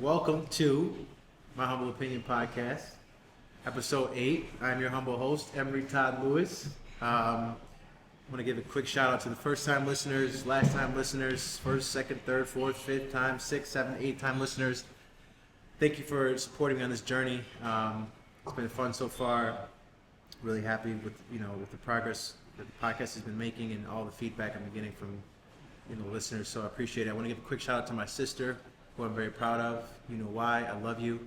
Welcome to My Humble Opinion Podcast, Episode 8. I'm your humble host, Emery Todd Lewis. I want to give a quick shout out to the first-time listeners, last-time listeners, first, second, third, fourth, fifth time, sixth, seventh, eighth-time listeners. Thank you for supporting me on this journey. It's been fun so far. Really happy with the progress that the podcast has been making and all the feedback I'm getting from listeners. So I appreciate it. I want to give a quick shout out to my sister, who I'm very proud of. You know why? I love you.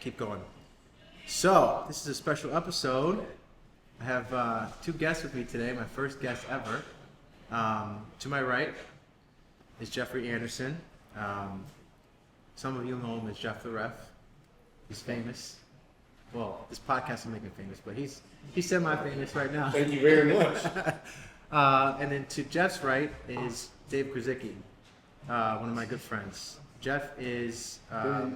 Keep going. So this is a special episode. I have two guests with me today. My first guest ever. To my right is Jeffrey Anderson. Some of you know him as Jeff the Ref. He's famous. Well, this podcast will make him famous, but he's semi-famous right now. Thank you very much. And then to Jeff's right is Dave Krasicki, one of my good friends. Jeff is, as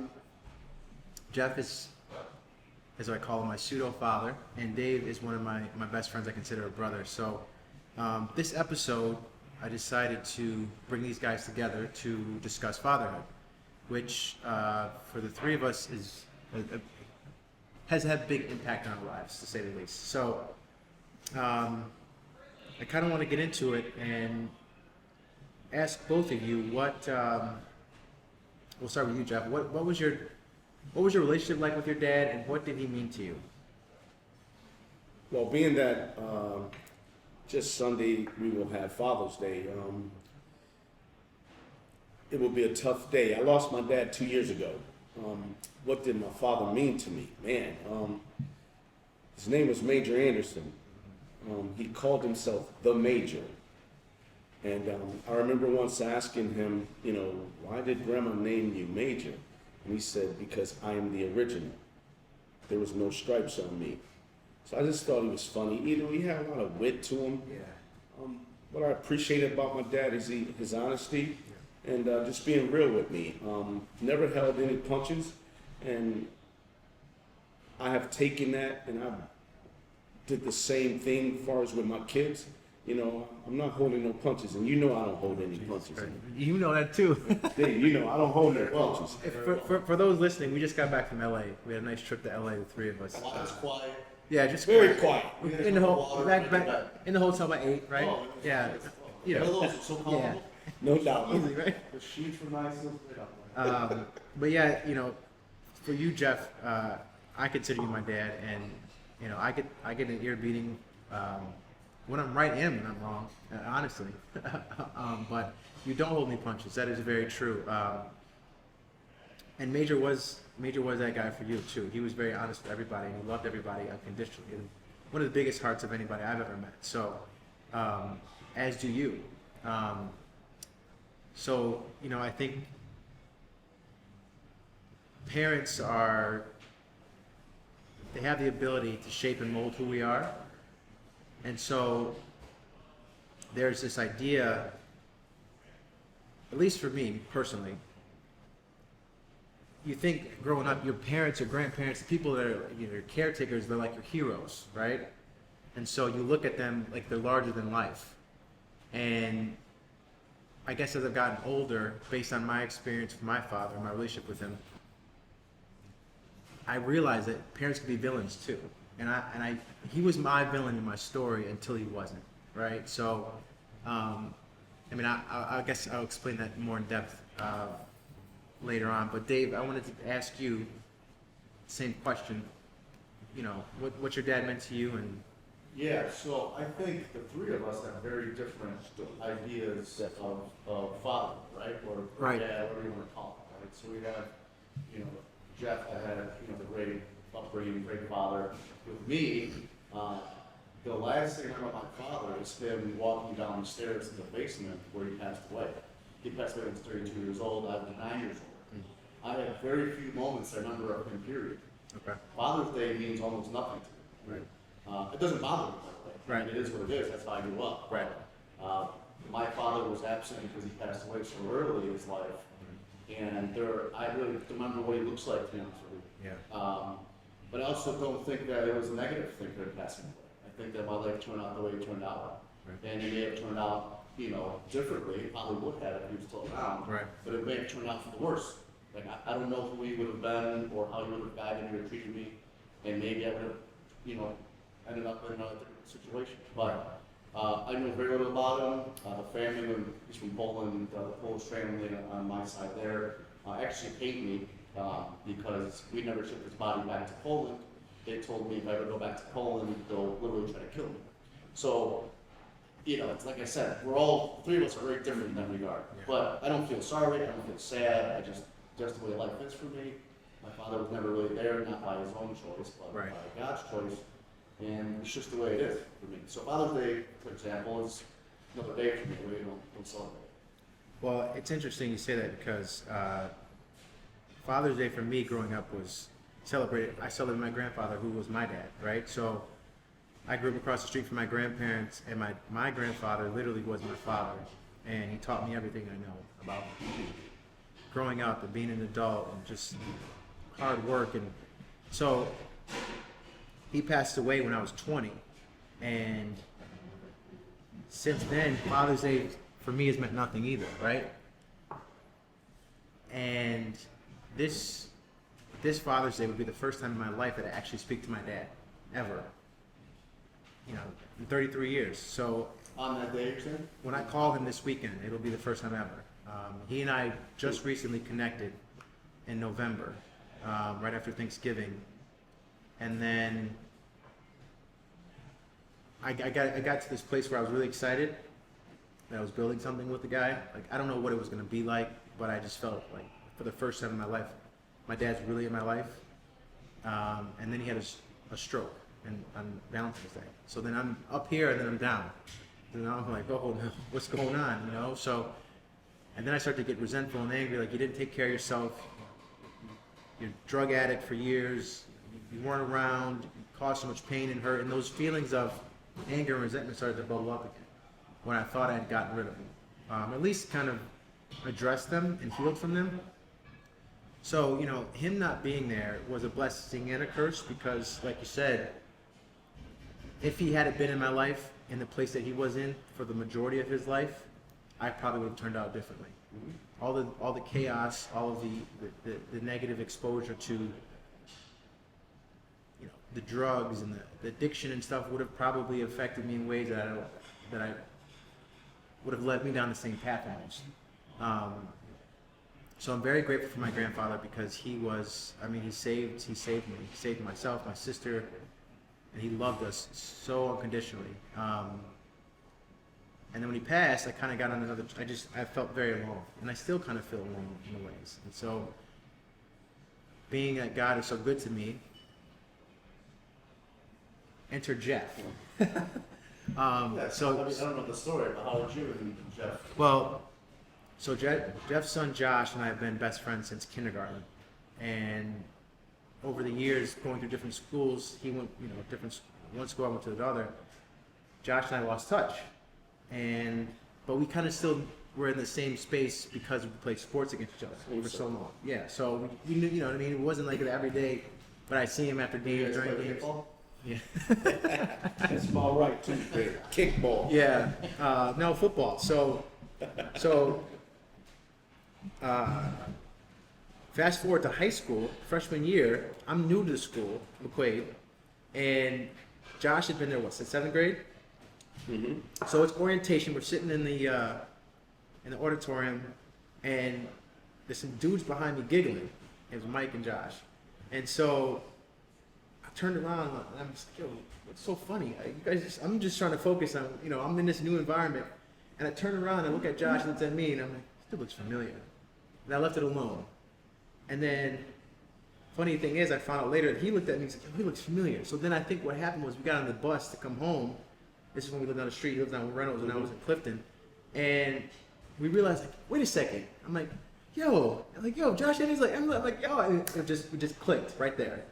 I call him, my pseudo-father, and Dave is one of my best friends. I consider a brother. So this episode, I decided to bring these guys together to discuss fatherhood, which for the three of us has had a big impact on our lives, to say the least. So I kind of want to get into it and ask both of you what. We'll start with you, Jeff. What was your relationship like with your dad, and what did he mean to you? Well, being that just Sunday we will have Father's Day, it will be a tough day. I lost my dad 2 years ago. What did my father mean to me? Man, his name was Major Anderson. He called himself the Major. And I remember once asking him, why did Grandma name you Major? And he said, because I am the original. There was no stripes on me. So I just thought he was funny. He had a lot of wit to him. Yeah. What I appreciated about my dad is his honesty and just being real with me. Never held any punches. And I have taken that and I did the same thing as far as with my kids. I'm not holding no punches, and I don't hold any punches. You know that too. Dave, I don't hold no punches. For those listening, we just got back from LA. We had a nice trip to LA, the three of us. It's quiet. Yeah, just Very quiet. In the hotel by 8, right? Oh, Yeah. Those are so comfortable. Yeah. No doubt. Easy, right? The sheets were nice. But yeah, for you, Jeff, I consider you my dad, and I get an ear beating when I'm right and when I'm wrong, honestly. But you don't hold any punches. That is very true. And Major was that guy for you too. He was very honest with everybody, and he loved everybody unconditionally. And one of the biggest hearts of anybody I've ever met. So, as do you. So I think parents they have the ability to shape and mold who we are. And so there's this idea, at least for me personally, you think growing up, your parents or grandparents, the people that are your caretakers, they're like your heroes, right? And so you look at them like they're larger than life. And I guess as I've gotten older, based on my experience with my father, my relationship with him, I realized that parents can be villains too. And he was my villain in my story until he wasn't, right? So, I guess I'll explain that more in depth later on. But Dave, I wanted to ask you the same question. What your dad meant to you, and Yeah, so I think the three of us have very different ideas of father, right? Or Right. dad, whatever you want to call it, right? So we have, Jeff that had, the great upbringing, great father. With me, the last thing I remember my father is him walking down the stairs in the basement where he passed away. He passed away when he was 32 years old. I was 9 years old. I had very few moments I remember of him, period. okay, Father's Day means almost nothing to me. right, It doesn't bother me, by the way. Right. I mean, it is what it is. That's how I grew up. Right. My father was absent because he passed away so early in his life. And I really don't remember what he looks like, to be honest with you. yeah, But I also don't think that it was a negative thing for him passing away. I think that my life turned out the way it turned out. Right. And it may have turned out, differently. It probably would have if he was still around. Right. But it may have turned out for the worse. I don't know who he would have been or how he would have guided me or treated me, and maybe I would have, ended up in another different situation. But I knew very little about him. The family, he's from Poland, the Polish family on my side there, actually hate me because we never shipped his body back to Poland. They told me if I ever go back to Poland, they'll literally try to kill me. So, it's like I said, three of us are very different in that regard. Yeah. But I don't feel sorry, I don't feel sad, just the way life is for me. My father was never really there, not by his own choice, but Right. by God's choice. And it's just the way it is for me. So Father's Day, for example, is another day for me. We don't celebrate. Well, it's interesting you say that because Father's Day for me growing up was celebrated. I celebrated my grandfather, who was my dad, right? So I grew up across the street from my grandparents, and my grandfather literally was my father, and he taught me everything I know about growing up and being an adult and just hard work. And so he passed away when I was 20, and since then, Father's Day for me has meant nothing either, right? And this Father's Day would be the first time in my life that I actually speak to my dad, ever. In 33 years. So On that day, you're saying? when I call him this weekend, it'll be the first time ever. He and I just recently connected in November, right after Thanksgiving, and then I got to this place where I was really excited that I was building something with the guy. Like, I don't know what it was going to be like, but I just felt like for the first time in my life, my dad's really in my life. And then he had a stroke on Valentine's Day. So then I'm up here and then I'm down. And I'm like, oh no, what's going on? So, and then I start to get resentful and angry, like, you didn't take care of yourself. You're a drug addict for years. You weren't around. You caused so much pain and hurt. And those feelings of anger and resentment started to bubble up again when I thought I had gotten rid of them. At least kind of addressed them and healed from them. So, him not being there was a blessing and a curse because, like you said, if he hadn't been in my life in the place that he was in for the majority of his life, I probably would have turned out differently. All the chaos, all of the negative exposure to the drugs and the addiction and stuff would have probably affected me in ways that I would have led me down the same path almost. So I'm very grateful for my grandfather because he saved me. He saved myself, my sister, and he loved us so unconditionally. And then when he passed, I kind of got on I felt very alone, and I still kind of feel alone in ways. And so, being that God is so good to me, enter Jeff. I don't know the story, but how would you and Jeff? Well, so Jeff's son Josh and I have been best friends since kindergarten, and over the years, going through different schools, he went, one school I went to the other. Josh and I lost touch, but we kind of still were in the same space because we played sports against each other for so long. Yeah, so we knew, what I mean. It wasn't like every day, but I see him after games, during games. Yeah. That's all right too, man. Kickball. Yeah. No, football. So, fast forward to high school, freshman year, I'm new to the school, McQuaid, and Josh had been there, since 7th grade? Mm-hmm. So it's orientation, we're sitting in the auditorium, and there's some dudes behind me giggling. It was Mike and Josh. And so I turned around and I'm just, yo, what's so funny? I'm just trying to focus on, I'm in this new environment. And I turned around and I look at Josh and looks at me and I'm like, this dude looks familiar. And I left it alone. And then, funny thing is, I found out later that he looked at me and said, yo, he looks familiar. So then I think what happened was we got on the bus to come home. This is when we lived down the street. He lived down in Reynolds and I was in Clifton. And we realized, like, wait a second. I'm like, yo, Josh, and he's like, I'm like, yo, and we just clicked right there.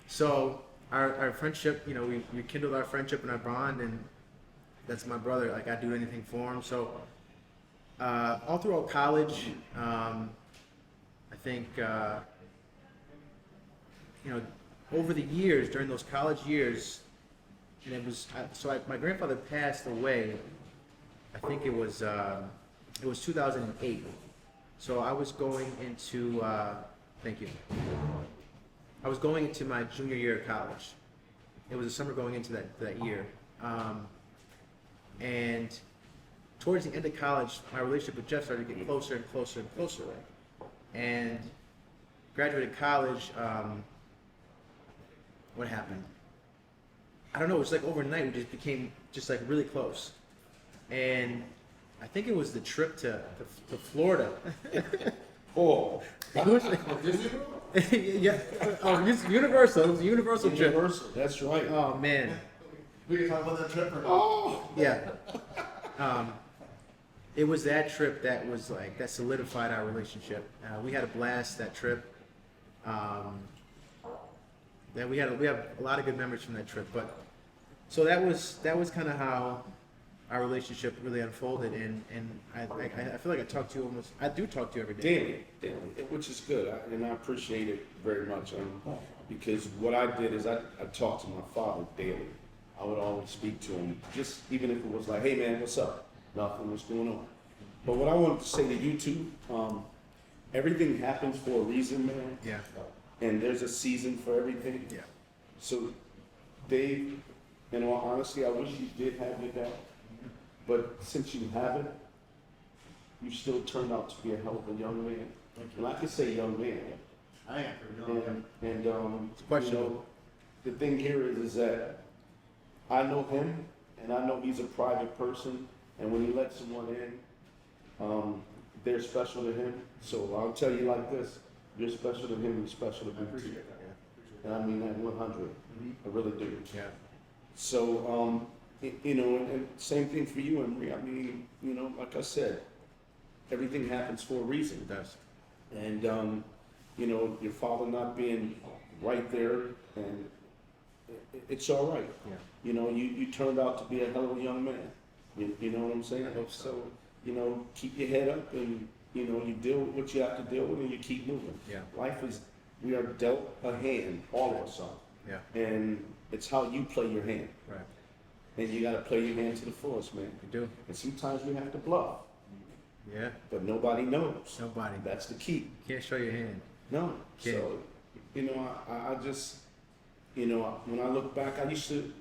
So our friendship, we kindled our friendship and our bond, and that's my brother. Like, I'd do anything for him. So all throughout college, I think, over the years, during those college years, and it was my grandfather passed away. I think it was 2008. So I was going into Thank you. I was going into my junior year of college. It was a summer going into that year. And towards the end of college, my relationship with Jeff started to get closer and closer and closer. And graduated college, what happened? I don't know, it was like overnight, we just became just like really close. And I think it was the trip to Florida. Oh, It was, yeah, Universal. It was a Universal trip. Universal, that's right. Oh man, We can talk about that trip or not? Oh, yeah. It was that trip that was like that solidified our relationship. We had a blast that trip. That we have a lot of good memories from that trip. But so that was kind of how our relationship really unfolded. And I feel like I do talk to you every day. daily, which is good, and I appreciate it very much. Because what I did is I talked to my father daily. I would always speak to him, just even if it was like, "Hey man, what's up? Nothing. What's going on?" But what I wanted to say to you too, everything happens for a reason, man. Yeah. And there's a season for everything. Yeah. So, Dave, in all honesty, I wish you did have your dad. But since you haven't, you still turned out to be a hell of a young man. And I can say young man. I am for real. And It's questionable. the thing here is that I know him, and I know he's a private person, and when he lets someone in, they're special to him. So I'll tell you like this, you're special to him, he's special to me too. And I mean that 100, I really do. Yeah. So, and same thing for you, Emery. I mean, like I said, everything happens for a reason. It does. And, your father not being right there, and it's all right. Yeah. You turned out to be a hell of a young man. You know what I'm saying? I hope so. Keep your head up, and, you deal with what you have to deal with, and you keep moving. Yeah. We are dealt a hand, all of us are. Yeah. And it's how you play your hand. Right. And you gotta play your hand to the fullest, man. You do. And sometimes we have to bluff, Yeah. but nobody knows. Nobody. That's the key. Can't show your hand. No. Yeah. So, I just, when I look back, I used to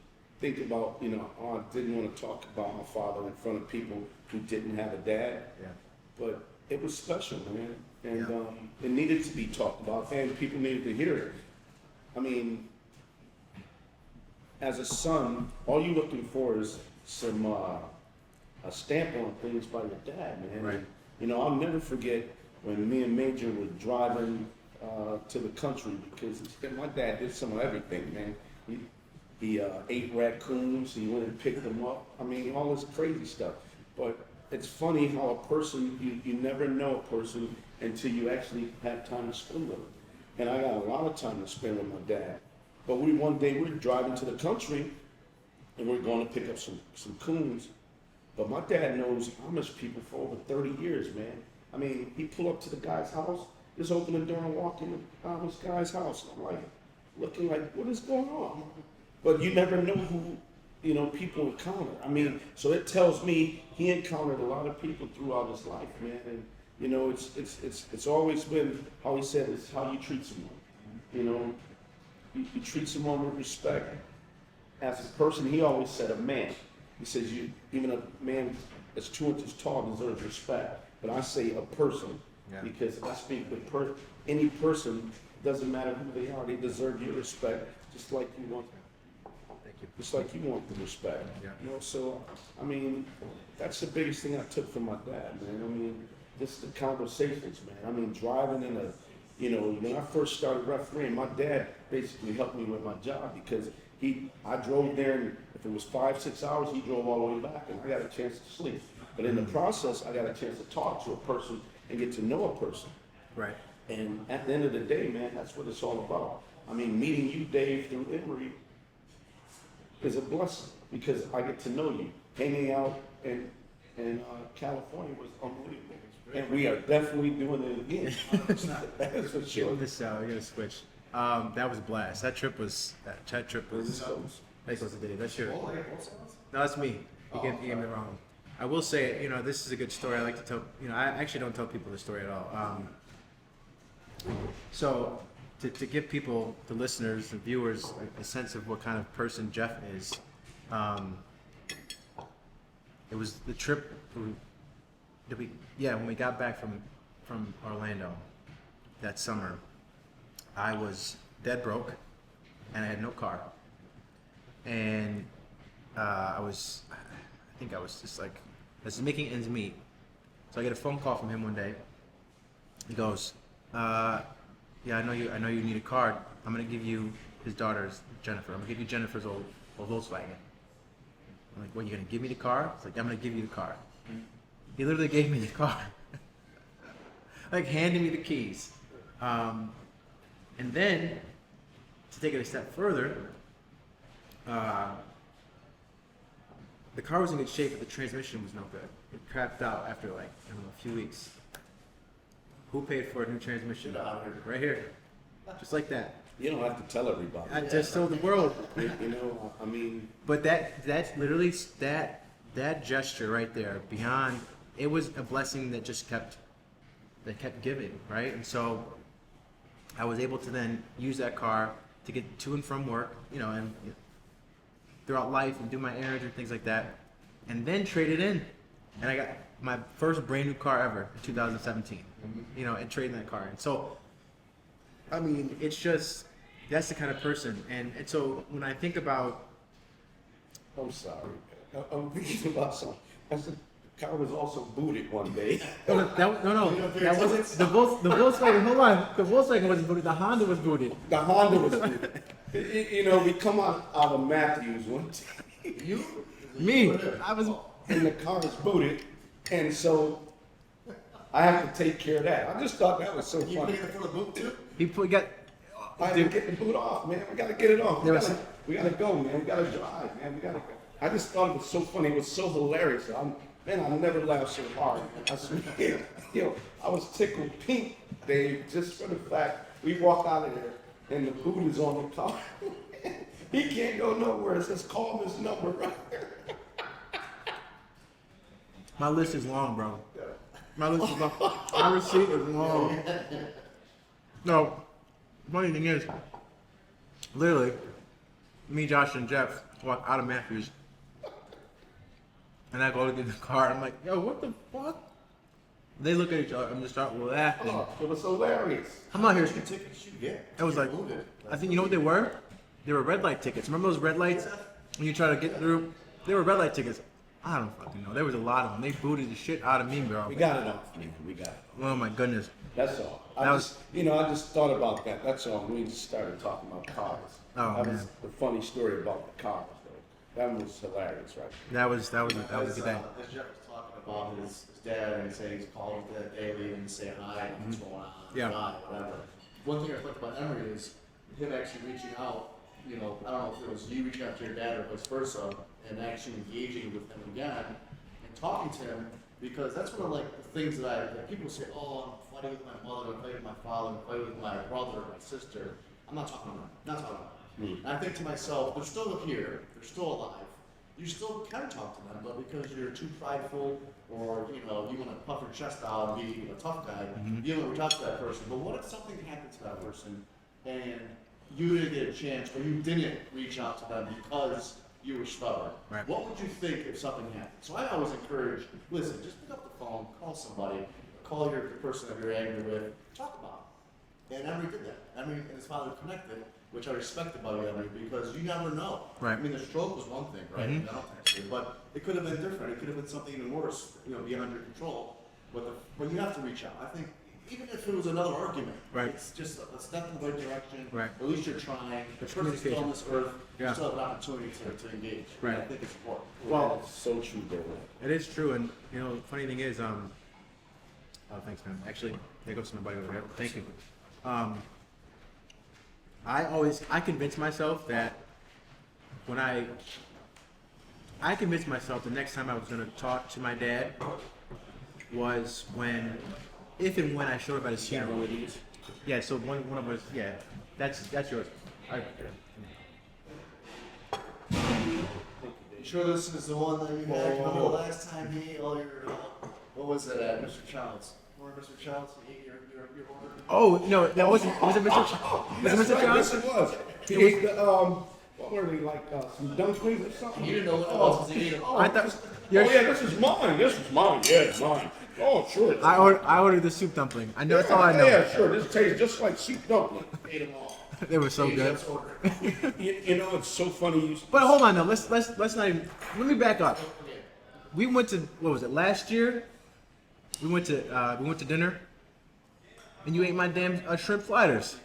think about, I didn't want to talk about my father in front of people who didn't have a dad, Yeah. but it was special, man. And Yeah. it needed to be talked about, and people needed to hear it. I mean, as a son, all you're looking for is some a stamp on things by your dad, man. Right. And, I'll never forget when me and Major were driving to the country, because my dad did some of everything, man. He ate raccoons. He went and picked them up. I mean, all this crazy stuff. But it's funny how a person, you never know a person until you actually have time to spend with them. And I got a lot of time to spend with my dad. But one day we were driving to the country, and we're going to pick up some coons. But my dad knows Amish people for over 30 years, man. I mean, he pull up to the guy's house, just open the door and walk in the Amish guy's house. And I'm like, looking like, what is going on? But you never know who, people encounter. I mean, so it tells me he encountered a lot of people throughout his life, man. And, it's always been how he said, it's how you treat someone. You treat someone with respect. As a person, he always said a man. He says even a man that's 2 inches tall deserves respect. But I say a person, Yeah. because I speak with any person, doesn't matter who they are, they deserve your respect, just like you want the respect. Yeah. So I mean, that's the biggest thing I took from my dad, man. I mean, just the conversations, man. I mean, driving in when I first started refereeing, my dad basically helped me with my job, because I drove there, and if it was 5-6 hours, he drove all the way back, and I got a chance to sleep. But in the process, I got a chance to talk to a person and get to know a person. Right. And at the end of the day, man, that's what it's all about. I mean, meeting you, Dave, through Emery is a blessing, because I get to know you. Hanging out in California was unbelievable. And we are definitely doing it again. That's for sure. This we gotta switch. That was a blast. That trip was. Thanks, Dave. That's your. No, that's me. You gave me wrong. I will say, this is a good story. I like to tell. I actually don't tell people this story at all. So, to give people, the listeners, the viewers, a sense of what kind of person Jeff is, it was the trip. When we got back from Orlando that summer, I was dead broke, and I had no car, and I was just like, I was making ends meet. So I get a phone call from him one day. He goes, yeah, I know you need a card. I'm gonna give you his daughter's, Jennifer. I'm gonna give you Jennifer's old Volkswagen. I'm like, what, you gonna give me the car? He's like, I'm gonna give you the car. He literally gave me the car. Like, handed me the keys. And then, to take it a step further, the car was in good shape, but the transmission was no good. It crapped out after like, I don't know, a few weeks. Who paid for a new transmission? Right here. Just like that. You don't have to tell everybody. I just told the world. You know, I mean. But that's literally, that gesture right there, beyond, it was a blessing that just kept giving, right? And so I was able to then use that car to get to and from work, and throughout life and do my errands and things like that, and then trade it in. And I got my first brand new car ever in 2017, and trading that car. And so, I mean, it's just, that's the kind of person. And so when I think about, I'm sorry. I'm thinking about something. I said, the car was also booted one day. that wasn't the Volkswagen. Hold on, the Volkswagen wasn't booted. The Honda was booted. The Honda was booted. We come out of Matthews one day. Me, I was. And the car is booted, and so I have to take care of that. I just thought that was so funny. You paid for the boot too? I had to get the boot off, man. We gotta get it off. We gotta go, man. We gotta drive, man. We gotta go. I just thought it was so funny. It was so hilarious. I never laughed so hard. I said, I was tickled pink, Dave, just for the fact we walk out of there and the boot is on the car. He can't go nowhere. It says call this number right there. My list is long, bro. My list is long. My receipt is long. No, funny thing is, literally, me, Josh, and Jeff walk out of Matthews, and I go to get the car. I'm like, yo, what the fuck? They look at each other and just start laughing. Oh, it was hilarious. I'm out here. Tickets you get. It was like, I think, you know what they were? They were red light tickets. Remember those red lights when you try to get through? They were red light tickets. I don't fucking know. There was a lot of them. They booted the shit out of me, bro. We got it off, man. We got it. Oh my goodness. That's all. I just thought about that. That's all. We just started talking about cars. Oh, that man. was the funny story about the cars, though. That was hilarious, right? That was a good day. As Jeff was talking about his dad, and he said he's called his dad daily and say hi, what's going on, Yeah. hi, whatever. One thing I thought about Emery is him actually reaching out. I don't know if it was you reaching out to your dad or vice versa, and actually engaging with him again and talking to him, because that's one of the things that people say, oh, I'm fighting with my mother, I'm fighting with my father, I'm fighting with my brother or my sister. I'm not talking about that. Not talking about that. And I think to myself, they're still here, they're still alive. You still can talk to them, but because you're too prideful or you want to puff your chest out and be a tough guy, you don't reach out to that person. But what if something happened to that person and you didn't get a chance, or you didn't reach out to them because you were stubborn? Right. What would you think if something happened? So I always encourage, listen, just pick up the phone, call somebody, call the person that you're angry with, talk about it. And Emery did that. Emery and his father connected, which I respect about Emery, because you never know. Right. I mean, the stroke was one thing, right? Mhm. I don't actually, but it could have been different. It could have been something even worse, beyond your control. But you have to reach out. I think even if it was another argument, Right. it's just a step in the right direction. Right. At least you're trying. The It's person's still on this earth. Yeah. You still have an opportunity to engage. Right. And I think it's important. Well, That's so true, Dave. it is true, and the funny thing is, oh, thanks, man. Actually, there goes somebody over there. Thank you. I convince myself that when I convinced myself the next time I was going to talk to my dad was if and when I showed up at his funeral. Yeah, so one of us, yeah, that's yours. You sure this is the one that you had? Remember the last time what was it at Mr. Childs? Or Mr. Childs, you ate your your order? Oh no, that wasn't. Was it Mr. Was it Mr. Right, Charles? yes, it was. He ate the, what were they, like, some dumplings or something? You didn't know what it was because he ate it. Oh, I thought- this- you're- oh, yeah, this is mine. This is mine. Yeah, it's mine. Oh, sure. It's I ordered the soup dumpling. I know that's all I know. Yeah, sure. This tastes just like soup dumpling. Ate them all. They were so Ate good. Jeff's order. You know, it's so funny. But hold on, though. Let's not even. Let me back up. We went to what was it last year? We went to dinner, and you ate my damn shrimp sliders.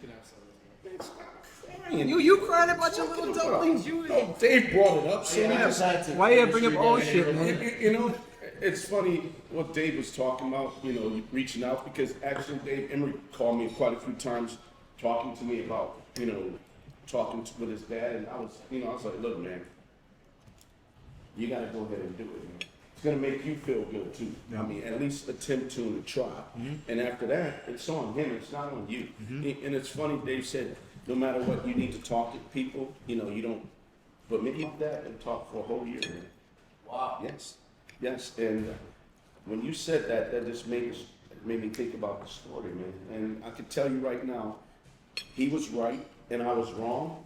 It's not crying. You cried about your little dumplings. No, Dave brought it up. So Yeah, we I just, had to Why you gotta bring up finish old reading shit, it. man? you know, it's funny what Dave was talking about, you know, reaching out, because actually Dave Emery called me quite a few times talking to me about, you know, with his dad, and I was like, look, man, you gotta go ahead and do it, man. It's gonna make you feel good too. I mean, at least attempt to and try. And after that, it's on him, it's not on you. And it's funny, Dave said, no matter what, you need to talk to people, you know, you don't, but me and that and talk for a whole year, man. Wow. Yes, and when you said that, that just made me think about the story, man. And I can tell you right now, he was right and I was wrong.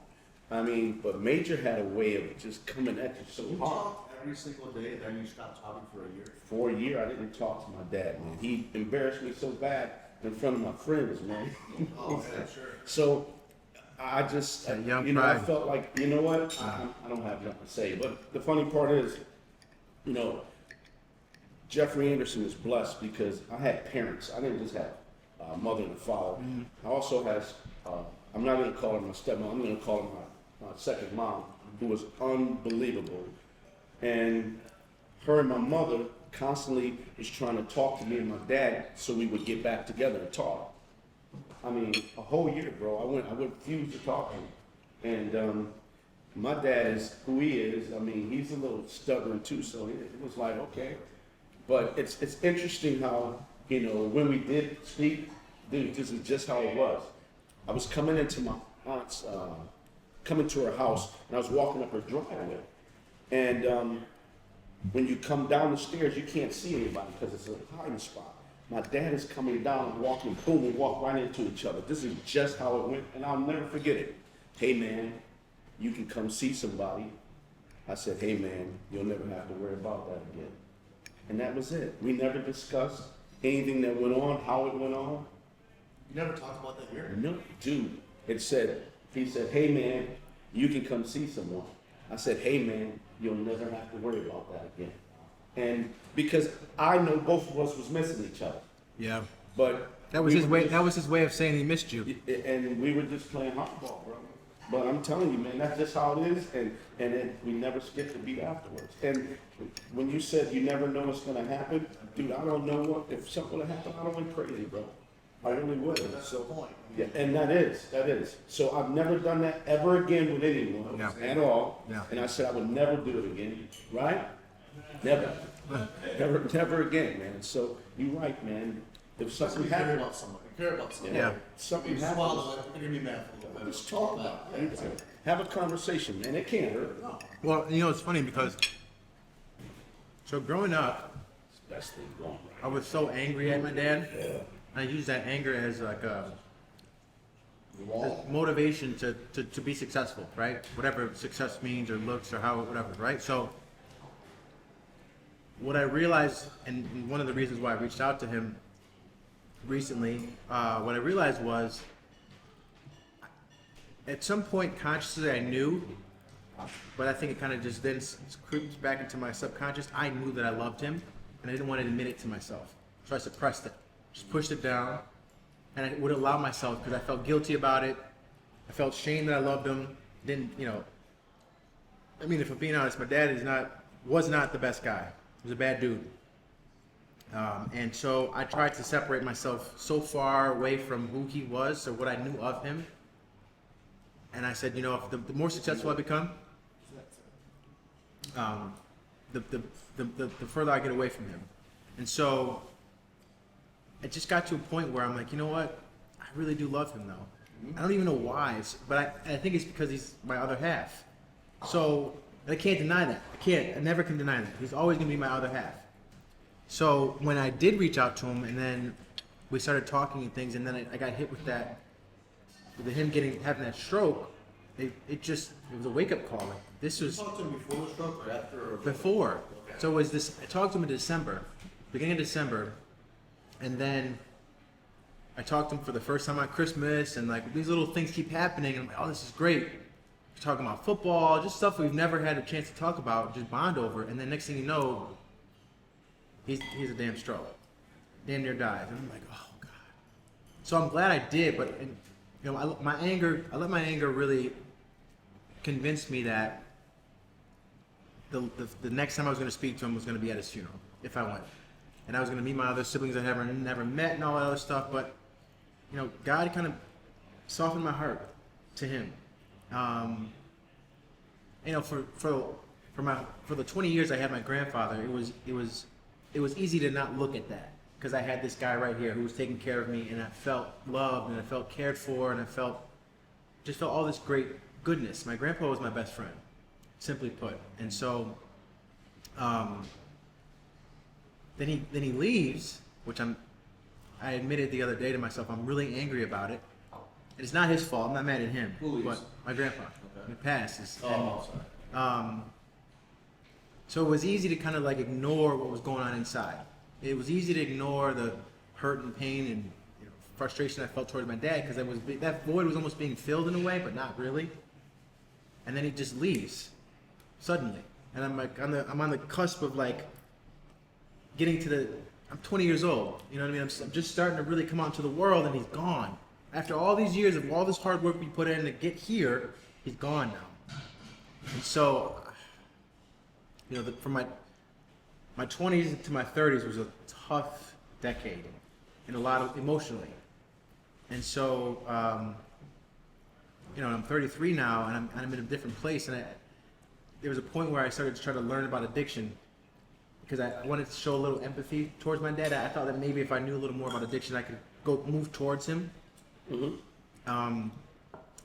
I mean, but Major had a way of just coming at you so You hard. talked every single day, then you stopped talking for a year. For a year, I didn't talk to my dad, man. He embarrassed me so bad in front of my friends, man. Oh, yeah, sure. So I just, That young you know, I pride. felt like, you know what, I don't have nothing to say. But the funny part is, you know, Jeffrey Anderson is blessed because I had parents. I didn't just have a mother and a father. I also had, I'm not going to call her my stepmom, I'm going to call her my second mom, who was unbelievable. And her and my mother constantly was trying to talk to me and my dad so we would get back together and talk. I mean, a whole year, bro. I refused to talk to him. And my dad is who he is. I mean, he's a little stubborn too, so it was like, okay. But it's interesting how, you know, when we did speak, dude, this is just how it was. I was coming into my aunt's, coming to her house, and I was walking up her driveway. And when you come down the stairs, you can't see anybody because it's a hiding spot. My dad is coming down, walking, boom, we walk right into each other. This is just how it went, and I'll never forget it. Hey, man, you can come see somebody. I said, hey, man, you'll never have to worry about that again. And that was it. We never discussed anything that went on, how it went on. You never talked about that here? No, dude. He said, hey, man, you can come see someone. I said, hey, man, you'll never have to worry about that again. And because I know both of us was missing each other. Yeah. But That was we his were way. just- That was his way of saying he missed you. And we were just playing hardball, bro. But I'm telling you, man, that's just how it is. And then we never skipped a beat afterwards. And when you said you never know what's gonna happen, dude, I don't know what if something would happen. I would went crazy, bro. I really would. That's the So point. yeah, and that is. So I've never done that ever again with anyone Yeah. at all. Yeah. And I said I would never do it again, right? Never. Never again, man. So you're right, man. If something You care happens, about someone. You care about someone. Yeah. something You happens, swallow it, you're gonna be mad for a little bit. let's talk about Yeah, it. Have a conversation, man. It can't hurt. No. Well, you know, it's funny because so growing up, It's the best thing going I was so angry at my dad. I used that anger as like a Wall. motivation to be successful, right? Whatever success means or looks or how whatever, right? So what I realized, and one of the reasons why I reached out to him recently, what I realized was at some point consciously I knew, but I think it kind of just then creeps back into my subconscious. I knew that I loved him, and I didn't want to admit it to myself, so I suppressed it, just pushed it down, and I would allow myself because I felt guilty about it. I felt shame that I loved him. Didn't, you know? I mean, if I'm being honest, my dad was not the best guy. He was a bad dude. And so I tried to separate myself so far away from who he was, or what I knew of him. And I said, you know, if the more successful I become, the further I get away from him. And so I just got to a point where I'm like, you know what? I really do love him though. I don't even know why, but I think it's because he's my other half. So I can't deny that. I never can deny that. He's always gonna be my other half. So when I did reach out to him, and then we started talking and things, and then I got hit with that, with him having that stroke. It was a wake up call. Like, this was You talked to him before the stroke or after? Or before. Okay. So it was this. I talked to him in December, beginning of December, and then I talked to him for the first time on Christmas, and like these little things keep happening. And I'm like, oh, this is great. We're talking about football, just stuff we've never had a chance to talk about, just bond over. And then next thing you know, he's a damn stroke, damn near dies. And I'm like, oh god. So I'm glad I did, but I let my anger really convince me that the next time I was going to speak to him was going to be at his funeral if I went, and I was going to meet my other siblings I never met and all that other stuff. But God kind of softened my heart to him. For the 20 years I had my grandfather, it was easy to not look at that because I had this guy right here who was taking care of me, and I felt loved and I felt cared for, and I felt all this great goodness. My grandpa was my best friend, simply put. And so then he leaves, which I admitted the other day to myself, I'm really angry about it. And it's not his fault. I'm not mad at him. Who leaves? But my grandpa. Okay. He passed. Oh, sorry. So it was easy to kind of like ignore what was going on inside. It was easy to ignore the hurt and pain and frustration I felt towards my dad because that void was almost being filled in a way, but not really. And then he just leaves suddenly, and I'm like, I'm on the cusp of like getting to I'm 20 years old. You know what I mean? I'm just starting to really come out into the world, and he's gone. After all these years of all this hard work we put in to get here, he's gone now. And so, from my 20s to my 30s was a tough decade, and a lot of emotionally. And so, I'm 33 now, and I'm in a different place. And there was a point where I started to try to learn about addiction because I wanted to show a little empathy towards my dad. I thought that maybe if I knew a little more about addiction, I could move towards him. Mm-hmm.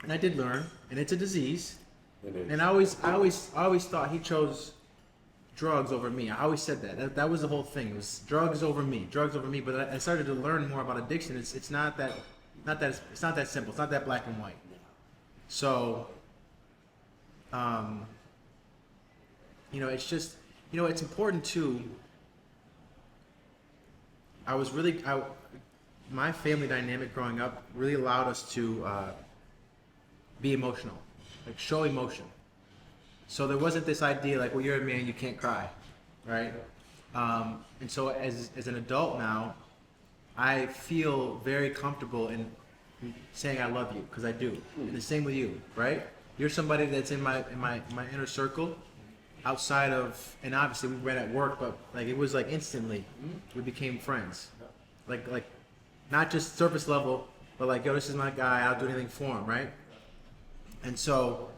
And I did learn, and it's a disease. It is. And I always thought he chose drugs over me. I always said that was the whole thing. It was drugs over me. But I started to learn more about addiction. It's not that simple. It's not that black and white. So, it's just, it's important too. My family dynamic growing up really allowed us to be emotional, like show emotion. So there wasn't this idea like, well, you're a man, you can't cry, right? And so as an adult now, I feel very comfortable in saying I love you because I do. And the same with you, right? You're somebody that's in my inner circle, outside of, and obviously we met at work, but like it was like instantly we became friends, like not just surface level, but like, yo, this is my guy, I'll do anything for him, right? And so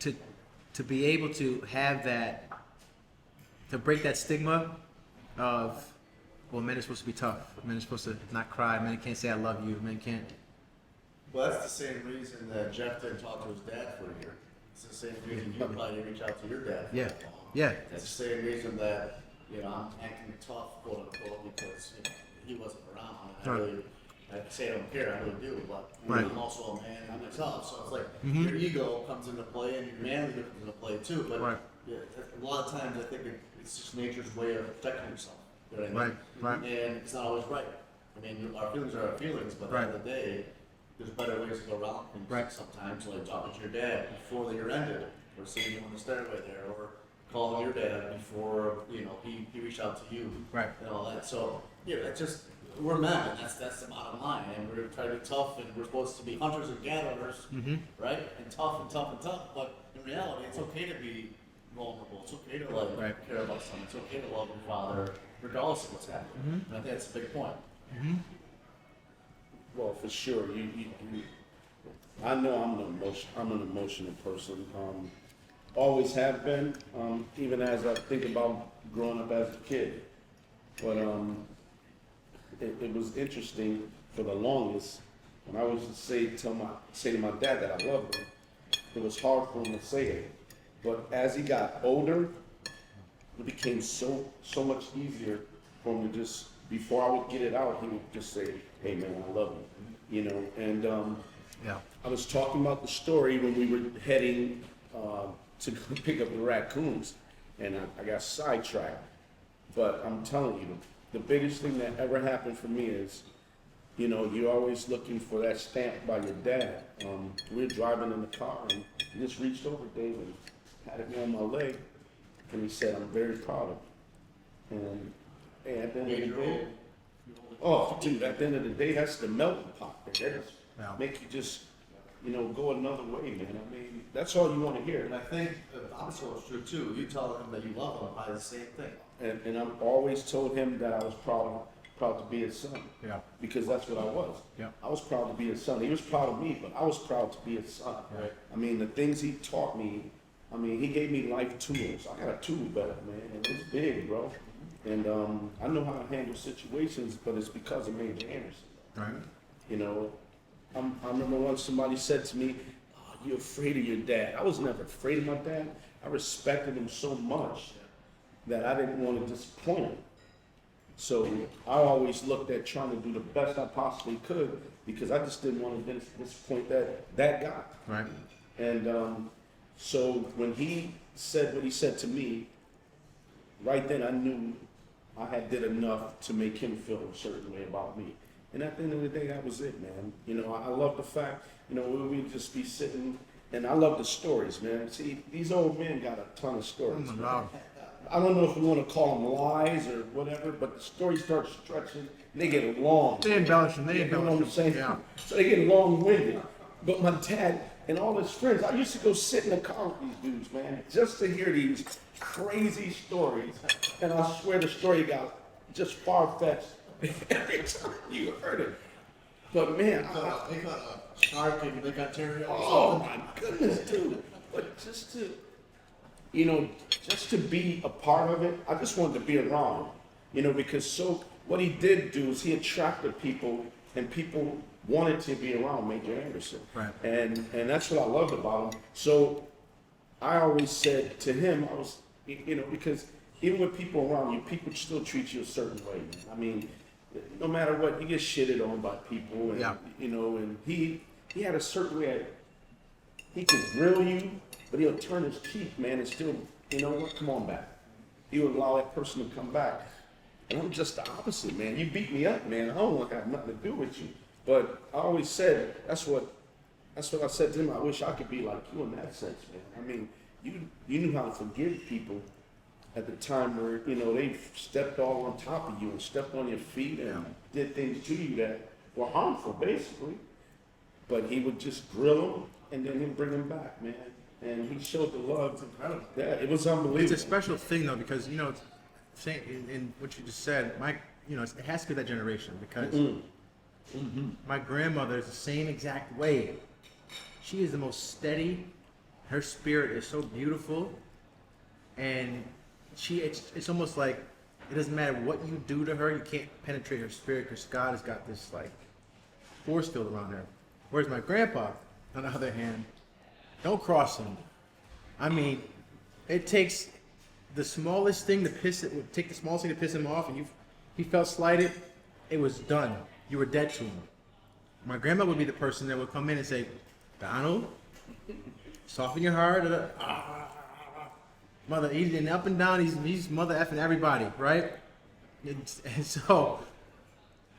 to be able to have that, to break that stigma of, well, men are supposed to be tough, men are supposed to not cry, men can't say I love you, men can't. Well, that's the same reason that Jeff didn't talk to his dad for a year. It's the same reason you probably didn't reach out to your dad for Yeah. that long. Yeah. It's the same reason that, I'm acting tough, quote unquote, because, he wasn't around. And I say I don't care, I really do, but Right. I'm also a man myself, so it's like your ego comes into play and your manhood comes into play too. But Right. yeah, a lot of times I think it's just nature's way of protecting yourself. You know what I mean? Right. And it's not always right. I mean, our feelings are our feelings, but at the end of the day, there's better ways to go around things. Right. Sometimes, like talking to your dad before the year ended, or seeing him on the stairway there, or calling your dad before he reached out to you, Right. and all that. So it's just we're men, and that's the bottom line. And we're trying to be tough, and we're supposed to be hunters and gatherers, right? And tough and tough and tough. But in reality, it's okay to be vulnerable. It's okay to care about someone. It's okay to love your father, regardless of what's happening. And I think that's a big point. Well, for sure. I know I'm an emotional person. Always have been. Even as I think about growing up as a kid. But it was interesting for the longest when I was to say to my dad that I loved him. It was hard for him to say it. But as he got older, it became so much easier for him to just before I would get it out, he would just say, "Hey man, I love you," you know. And Yeah. I was talking about the story when we were heading to go pick up the raccoons, and I got sidetracked. But I'm telling you, the biggest thing that ever happened for me is, you know, you're always looking for that stamp by your dad. We were driving in the car, and he just reached over, Dave, and patted me on my leg, and he said, "I'm very proud of you." And at the end of the day, oh, dude, at the end of the day, that's the melting pot. That just Yeah. make you just, you know, go another way, man. I mean, that's all you want to hear. And I think the opposite was true too. You tell him that you love him by the same thing. And I've always told him that I was proud to be his son. Yeah. Because that's what I was. Yeah. I was proud to be his son. He was proud of me, but I was proud to be his son. Right. I mean, the things he taught me, I mean, he gave me life tools. I got a tool belt, man, and it's big, bro. And I know how to handle situations, but it's because of Major Anderson. Right. You know, I remember once somebody said to me, "Oh, you're afraid of your dad." I was never afraid of my dad. I respected him so much that I didn't want to disappoint him. So I always looked at trying to do the best I possibly could because I just didn't want to disappoint that guy. Right. And so when he said what he said to me, right then I knew I had did enough to make him feel a certain way about me. And at the end of the day, that was it, man. You know, I love the fact, you know, we'd just be sitting, and I love the stories, man. See, these old men got a ton of stories. Oh my man. God. I don't know if we want to call them lies or whatever, but the stories start stretching, and they get long. They embellish them. They You know what I'm embellish saying? them. Yeah. So they get long-winded. But my dad and all his friends, I used to go sit in the car with these dudes, man, just to hear these crazy stories. And I swear the story got just far-fetched every time you heard it. But man, They got a shark and they got Terry. oh my goodness, dude. But just to, you know, just to be a part of it, I just wanted to be around, you know, because so what he did do is he attracted people, and people wanted to be around Major Anderson. Right. And that's what I loved about him. So I always said to him, I was, you know, because even with people around you, people still treat you a certain way. Man. I mean, no matter what, you get shitted on by people, and Yeah. you know, and he had a certain way. He could grill you, but he'll turn his cheek, man, and still, you know what? Come on back. He would allow that person to come back. And I'm just the opposite, man. You beat me up, man. I don't want to have nothing to do with you. But I always said that's what I said to him. I wish I could be like you in that sense, man. I mean, you knew how to forgive people at the time where, you know, they stepped all on top of you and stepped on your feet and did things to you that were harmful, basically. But he would just grill them, and then he'd bring them back, man. And he showed the love. It's incredible. Yeah, it was unbelievable. It's a special thing though, because you know, saying in what you just said, you know, it has to be that generation because my grandmother is the same exact way. She is the most steady. Her spirit is so beautiful, and it's almost like it doesn't matter what you do to her, you can't penetrate her spirit because God has got this like force field around her. Whereas my grandpa, on the other hand, don't cross him. I mean, it takes the smallest thing to piss it would take the smallest thing to piss him off, and he felt slighted, it was done. You were dead to him. My grandma would be the person that would come in and say, "Donald, soften your heart." Mother, he's up and down. He's mother effing everybody, right? And so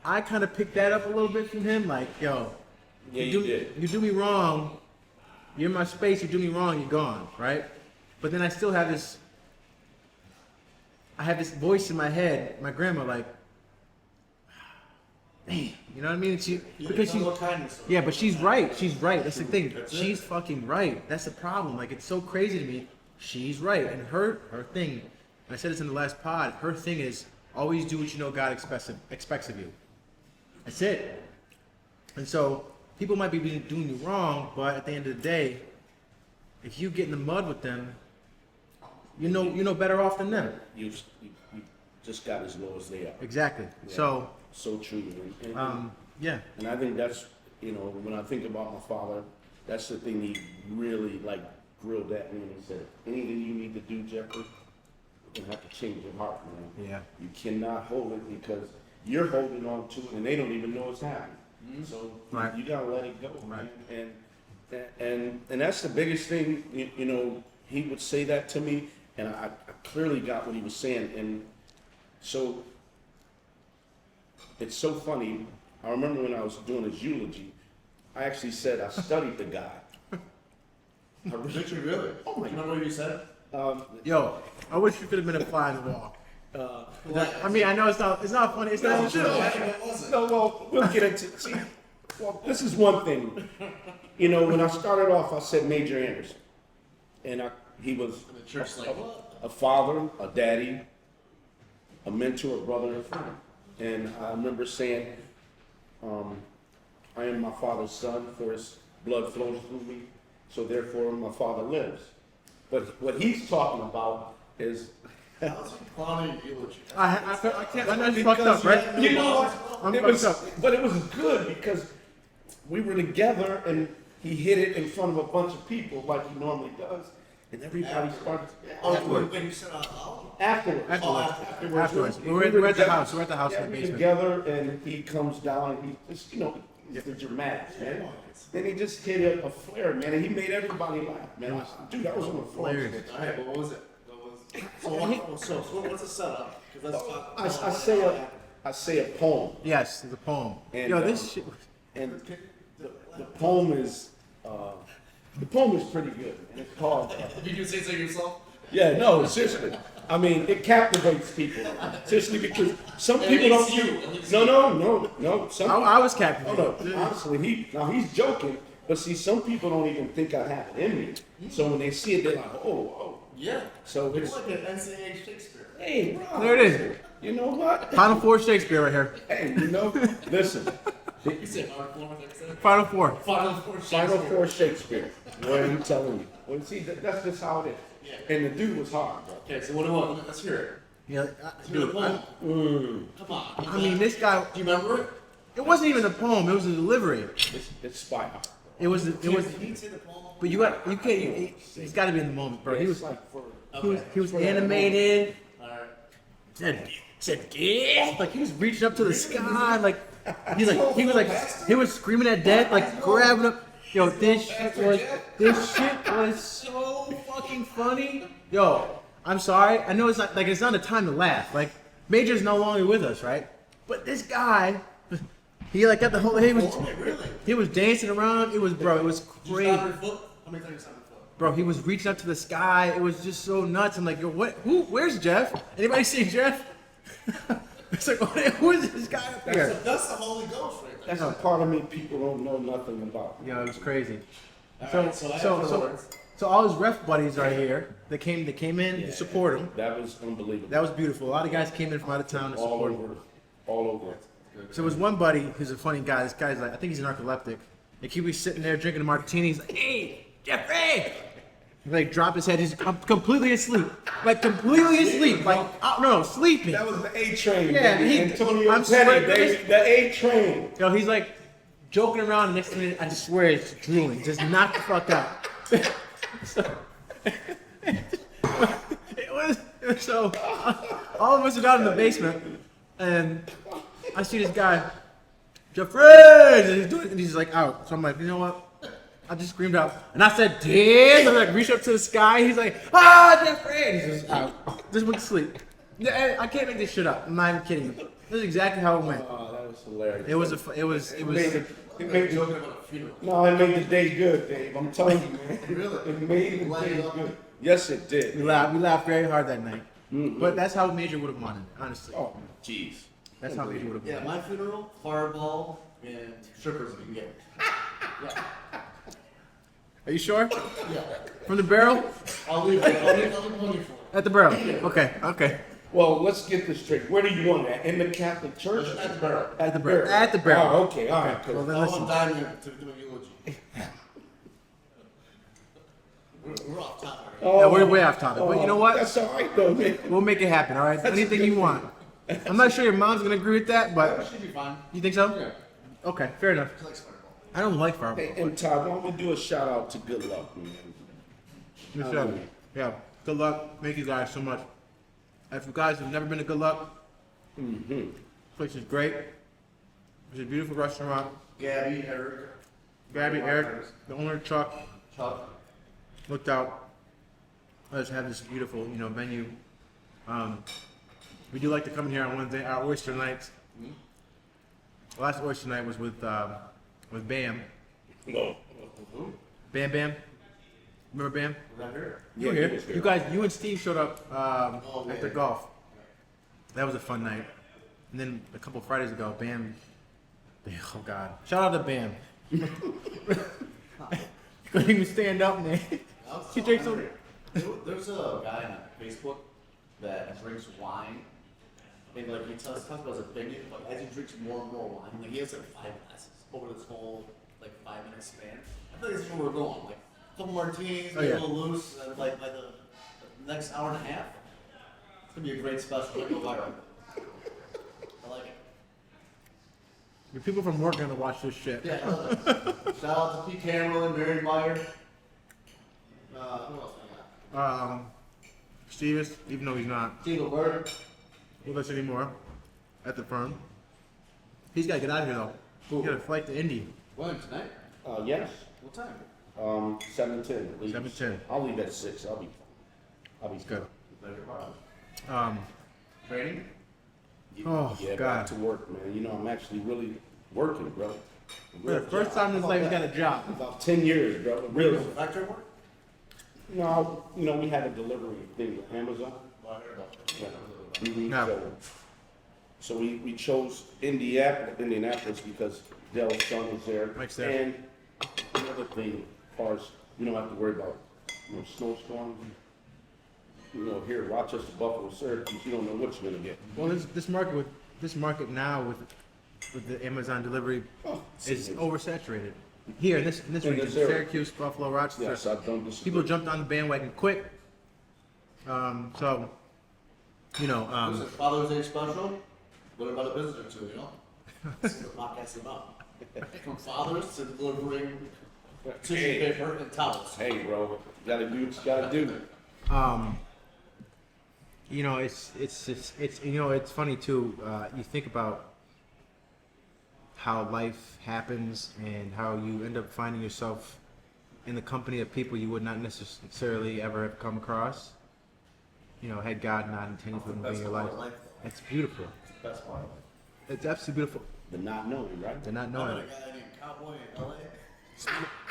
I kind of picked that up a little bit from him. Like, yo, Yeah, you did. do me wrong. You're in my space. You do me wrong. You're gone, right? But then I still have this. I have this voice in my head. My grandma, like, damn, you know what I mean? Because she's kindness. yeah, but she's right. She's right. That's the thing. That's it. She's fucking right. That's the problem. Like, it's so crazy to me. She's right, and her thing. And I said this in the last pod. Her thing is always do what you know God expects of you. That's it. And so people might be doing you wrong, but at the end of the day, if you get in the mud with them, you know better off than them. You just got as low as they are. Exactly. Yeah. So, So true. And, yeah. and I think that's, you know, when I think about my father, that's the thing he really, like, grilled at me and he said, anything you need to do, Jeffrey, you're going to have to change your heart, man. Yeah. You cannot hold it because you're holding on to it, and they don't even know it's happening. So Right. you gotta let it go, Right. man. And that's the biggest thing. You know, he would say that to me, and I clearly got what he was saying. And so it's so funny. I remember when I was doing his eulogy, I actually said I studied the guy. Did you really? Oh my You remember what you said? Yo, I wish you could have been a fly on the wall. I mean, I know it's not funny. It's not true. No, well, we'll get into see. Well, this is one thing. You know, when I started off, I said Major Anderson, and he was The church like, what? a father, a daddy, a mentor, a brother, and a friend. And I remember saying, I am my father's son, for his blood flows through me, so therefore my father lives. But what he's talking about is, How's he clowning eulogy? I can't. I know it's fucked up, right? you know what? I'm It was, fucked up. but it was good because we were together and he hit it in front of a bunch of people like he normally does, and everybody started When you said out loud? afterwards. Afterwards. We're at the together. house. We're at the house Yeah, in the we basement. together, and he comes down and he just, you know, he's the dramatics, man. Then he just hit a flare, man, and he made everybody laugh, man. Dude, I was on the floor. Hilarious. All right, but what was it? So what's the setup? 'Cause let's talk about I say a poem, Yes, it's a poem. And, Yo, this shit. and the poem is pretty good, and it's called. Did you say so yourself? Yeah, no, seriously. I mean, it captivates people. Seriously, because some At people least don't. you, at least No. Some I was Oh captivated. no, honestly, he's joking, but see, some people don't even think I have it in me. So when they see it, they're like, oh. Yeah. So It's it's, like an NCAA Shakespeare. hey, bro. There it is. You know what? Final Four Shakespeare right here. Hey, listen, You said Final Four next time? Final Four. Final Four Shakespeare. Final Four Shakespeare. What are you telling me? Well, see, that's just how it is. Yeah. And the dude was hard, bro. Okay, so what do you want? Let's hear it. Yeah, Let's hear the dude. poem. Come on. I mean, this guy. Do you remember it? It wasn't even a poem. It was a delivery. It's spy art. It was. Did he say the poem? But you can't. He's got to be in the moment, bro. He was. like for. He was animated. Alright. Said yeah. Like he was reaching up to the sky. Like he was screaming at death. Like grabbing up. Yo, this shit was so fucking funny. Yo, I'm sorry. I know it's not like it's not a time to laugh. Like Major's no longer with us, right? But this guy, he like got the whole. He was dancing around. It was Did you crazy. stop your foot? How many times you stop your foot? Bro, he was reaching up to the sky. It was just so nuts. I'm like, yo, what? Where's Jeff? Anybody see Jeff? It's like, who is this guy up here? That's the Holy Ghost right there. That's a part of me people don't know nothing about. Yo, it was crazy. Alright, so afterwards. So all his ref buddies are here. They came in to support him. That was unbelievable. That was beautiful. A lot of guys came in from out of town to all support him. over, all over. So there was one buddy who's a funny guy. This guy's like, I think he's an narcoleptic. Like he was sitting there drinking a martini. He's like, hey, Jeffrey! He like dropped his head. He's completely asleep. Like completely asleep. Like no, sleeping. That was the A train. Yeah, baby. he- Antonio I'm Petty, swearing- baby. The A train. Yo, he's like joking around. And next minute, I swear it's drooling. Just knock the fuck out. It was so. All of us are down in the basement, and I see this guy, Jeffrey, and he's like out. So I'm like, you know what? I just screamed out, and I said, "Damn!" I like reached up to the sky. He's like, "Ah, Jeffrey!" And he's just out. Just went to sleep. Yeah, I can't make this shit up. I'm not even kidding you. This is exactly how it went. Oh, that was hilarious. It was It made it Joking about a funeral. no, it made the day good, Dave. I'm telling you, man. Really? It made the day good. Yes, it We did. laughed very hard that night. But that's how Major would have wanted it, honestly. Oh, jeez. That's how Major would have Yeah, wanted my funeral, fireball, and strippers if you can get it. Yeah. it. Are you sure? Yeah. From the barrel? I'll leave money for it. At the barrel. Okay. Well, let's get this straight. Where do you want that? In the Catholic Church? At the barrel. At the barrel. At the barrel. Oh, okay, all right. Well, then I listen. want Diamond to do a eulogy. We're off topic. Oh, Yeah, we're way off topic. But you know what? That's all right, though, man. We'll make it happen, all right? Anything you want. I'm not sure your mom's going to agree with that, but Should be fine. you think so? Yeah. Okay, fair enough. She likes fireball. I don't like fireball. Hey, and Todd, why don't we do a shout out to Good Luck, man? Good job. Yeah. Good luck. Thank you guys so much. If you guys have never been to Good Luck, place is great. It's a beautiful restaurant. Gabby, Eric. Eric, the owner, Chuck, Chuck. looked out. Let us have this beautiful, menu. We do like to come in here on Wednesday. Our oyster nights. Last oyster night was with Bam. No. Who? Bam Bam. Remember Bam? Was that here? You were Yeah, he here. was here. You guys, you and Steve showed up yeah. after golf. That was a fun night. And then a couple Fridays ago, Bam. Oh God! Shout out to Bam. Couldn't even stand up, man. He drinks some. There's a guy on Facebook that drinks wine. And like he talks about his opinion, but as he drinks more and more wine, like he has like 5 glasses over this whole like 5 minute span. I feel like this is where we're going. Like a couple martinis, Oh, get yeah. a little loose, and like by the next hour and a half, it's gonna be a great special. Like, go viral. I like it. The people from work are gonna watch this shit. Yeah, I love it. Shout out to Pete Cameron, Mary Meyer. Who else I got? Steve is, even though he's not Steve Levert. with us anymore at the firm. He's gotta get out of here though. He's got a flight to Indy. When tonight? Yes. What time? 7:10. leaves. 7:10. I'll leave at 6. I'll be Good. Later. Training? Yeah, Oh, yeah, God. back to work, man. I'm actually really working, bro. For the first time in his life, he's got a job. About 10 years, bro. Really. Factory work? No, we had a delivery thing with Amazon. Well, I heard about that. Yeah. Mhm. No. So we chose Indianapolis because Dell's son was there. Mike's there. And another thing, as far as you don't have to worry about snowstorms. Here at Rochester, Buffalo, Syracuse, you don't know what you're gonna get. Well, this market now with the Amazon delivery Oh, is oversaturated. Here in this In region, this area. Syracuse, Buffalo, Rochester. Yes, I don't disagree. People jumped on the bandwagon quick. So, This is Father's Day special. What about a business or two, This is what the podcast is about. From fathers to delivering tissue paper and towels. Hey, bro, you gotta do what you gotta do. it's funny too. You think about how life happens and how you end up finding yourself in the company of people you would not necessarily ever have come across. Had God not intended for them to be in your life. It's beautiful. Best part of life. It's absolutely beautiful. The not knowing, right? They're not I know knowing a it. guy named Cowboy in LA.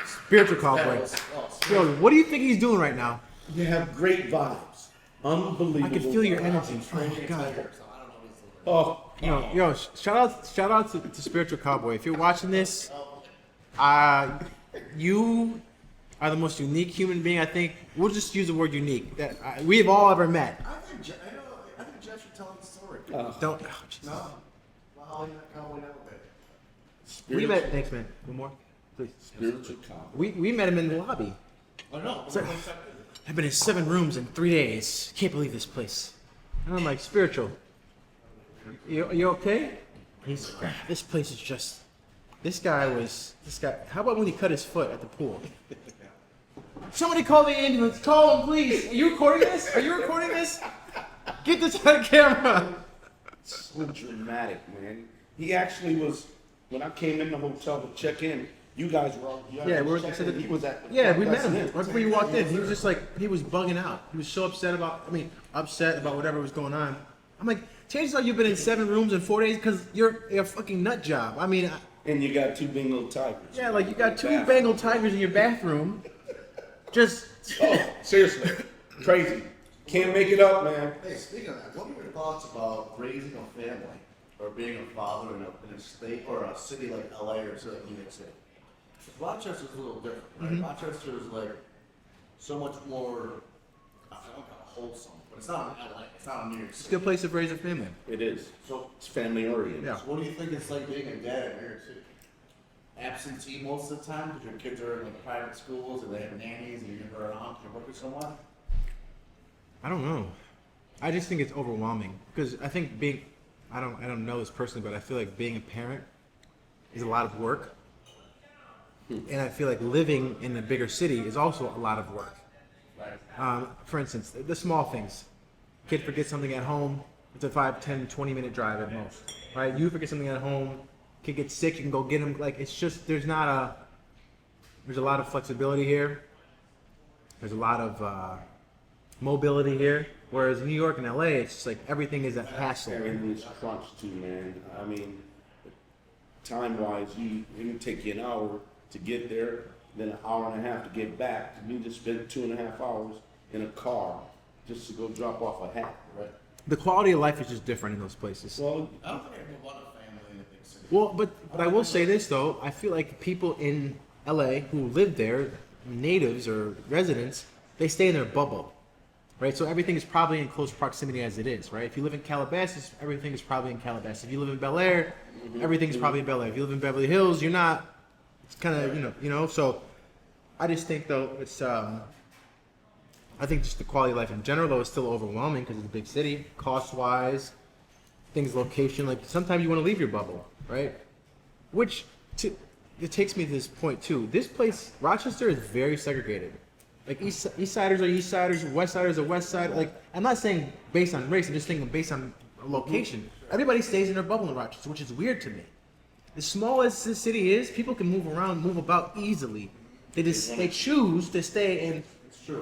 Spiritual cowboy. Oh, Yo, what do you think he's doing right now? You have great vibes. Unbelievable. I can feel your vibes. energy. training Oh a God. tiger, so I don't know what he's doing. Oh, Shout out to Spiritual Cowboy. If you're watching this, you are the most unique human being. I think we'll just use the word unique that we've all ever met. I think Jeff should tell him the story. Don't. Oh, jeez. No? Well, you're not Cowboy elevator. We met. Thanks, man. One more, please. spiritual calm. We met him in the lobby. I know. So- I've been in 7 rooms in 3 days. Can't believe this place. And I'm like, Spiritual, you okay? He's, this place is just. This guy. How about when he cut his foot at the pool? Somebody call the ambulance. Call him, please. Are you recording this? Get this on camera. So dramatic, man. He actually was, when I came in the hotel to check in, you guys were all, Yeah, we were. he was at the Yeah, we met him that's right before you walked in. He was just like, he was bugging out. He was so upset about whatever was going on. I'm like, chances are you've been in 7 rooms in 4 days because you're a fucking nut job. I mean, And you got 2 Bengal tigers. yeah, like you got 2 Bengal tigers in your bathroom. Just. Oh, seriously. Crazy. Can't make it up, man. Hey, speaking of that, what were your thoughts about raising a family or being a father in a state or a city like LA or a city like New York City? Rochester's a little different, right? Rochester is like so much more, I don't know, wholesome, but it's not in LA, it's not in New York It's a City. good place to raise a family. It is. So, It's family oriented. Yeah. so what do you think it's like being a dad in New York City? Absentee most of the time because your kids are in like private schools and they have nannies and you're never around because you're working so much? I don't know. I just think it's overwhelming because I think I don't know this personally, but I feel like being a parent is a lot of work. And I feel like living in a bigger city is also a lot of work. Right. For instance, the small things. Kid forgets something at home, It's a 5, 10, 20-minute drive at most, right? You forget something at home, kid gets sick, you can go get him. Like, it's just, there's a lot of flexibility here. There's a lot of mobility here. Whereas New York and LA, it's just like everything is a hassle. Everything's crunched too, man. I mean, time-wise, it can take you an hour to get there, then an hour and a half to get back. You just spend 2.5 hours in a car just to go drop off a hat, right? The quality of life is just different in those places. Well, I don't think I would want a family in a big city. Well, but I will say this though, I feel like people in LA who live there, natives or residents, they stay in their bubble, right? So everything is probably in close proximity as it is, right? If you live in Calabasas, everything is probably in Calabasas. If you live in Bel Air, everything's probably in Bel Air. If you live in Beverly Hills, you're not. It's kind of So I just think though I think just the quality of life in general though is still overwhelming because it's a big city, cost-wise, things, location. Like sometimes you want to leave your bubble, right? It takes me to this point too. This place, Rochester, is very segregated. Like East Siders are East Siders, West Siders are West Side. Like I'm not saying based on race. I'm just thinking based on location. Everybody stays in their bubble in Rochester, which is weird to me. As small as this city is, people can move around, move about easily. They choose to stay in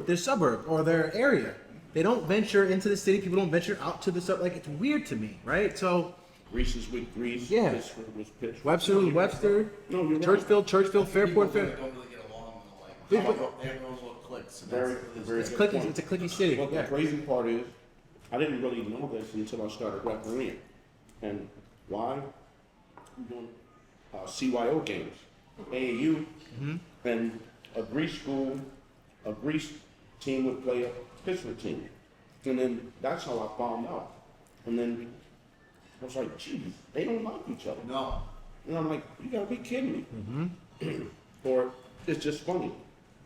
their suburb or their area. They don't venture into the city. People don't venture out to the suburb. Like it's weird to me, right? So Greece is with Greece. Yeah. Pittsburgh was Pittsburgh. Webster was Webster. No, you're right. Churchville, Fairport, People Fair. don't really get along, like, Yeah, they but- have those little cliques. and Very, that's- very It's good clicky. point. It's a clicky city. But the Yeah. crazy part is, I didn't really know this until I started refereeing. And why? I'm doing CYO games, AAU, and a Greece team would play a Pittsburgh team. And then that's how I found out. And then I was like, geez, they don't like each other. No. And I'm like, you gotta be kidding me. Or it's just funny.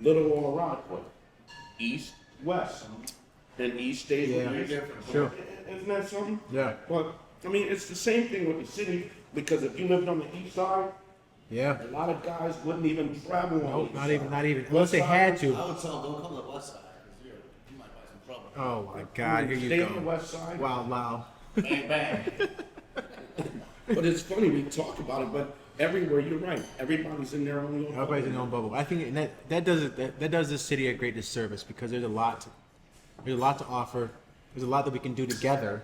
Little on a Rockaway. East, West. And East stays Yeah. with East. Sure. Isn't that something? Yeah. But, I mean, it's the same thing with the city, because if you lived on the east side, Yeah. a lot of guys wouldn't even travel on the Nope. east Not side. even. Not even. Unless they had to. I would tell them, don't come to the west side, because you might buy some trouble. Oh my God! Here you Stay on the go. west side. Wow. Bang, bang. But it's funny, we talk about it, but everywhere, you're right. Everybody's in their own little Everybody's in their own bubble. I think that does this city a great disservice because there's a lot to offer. There's a lot that we can do together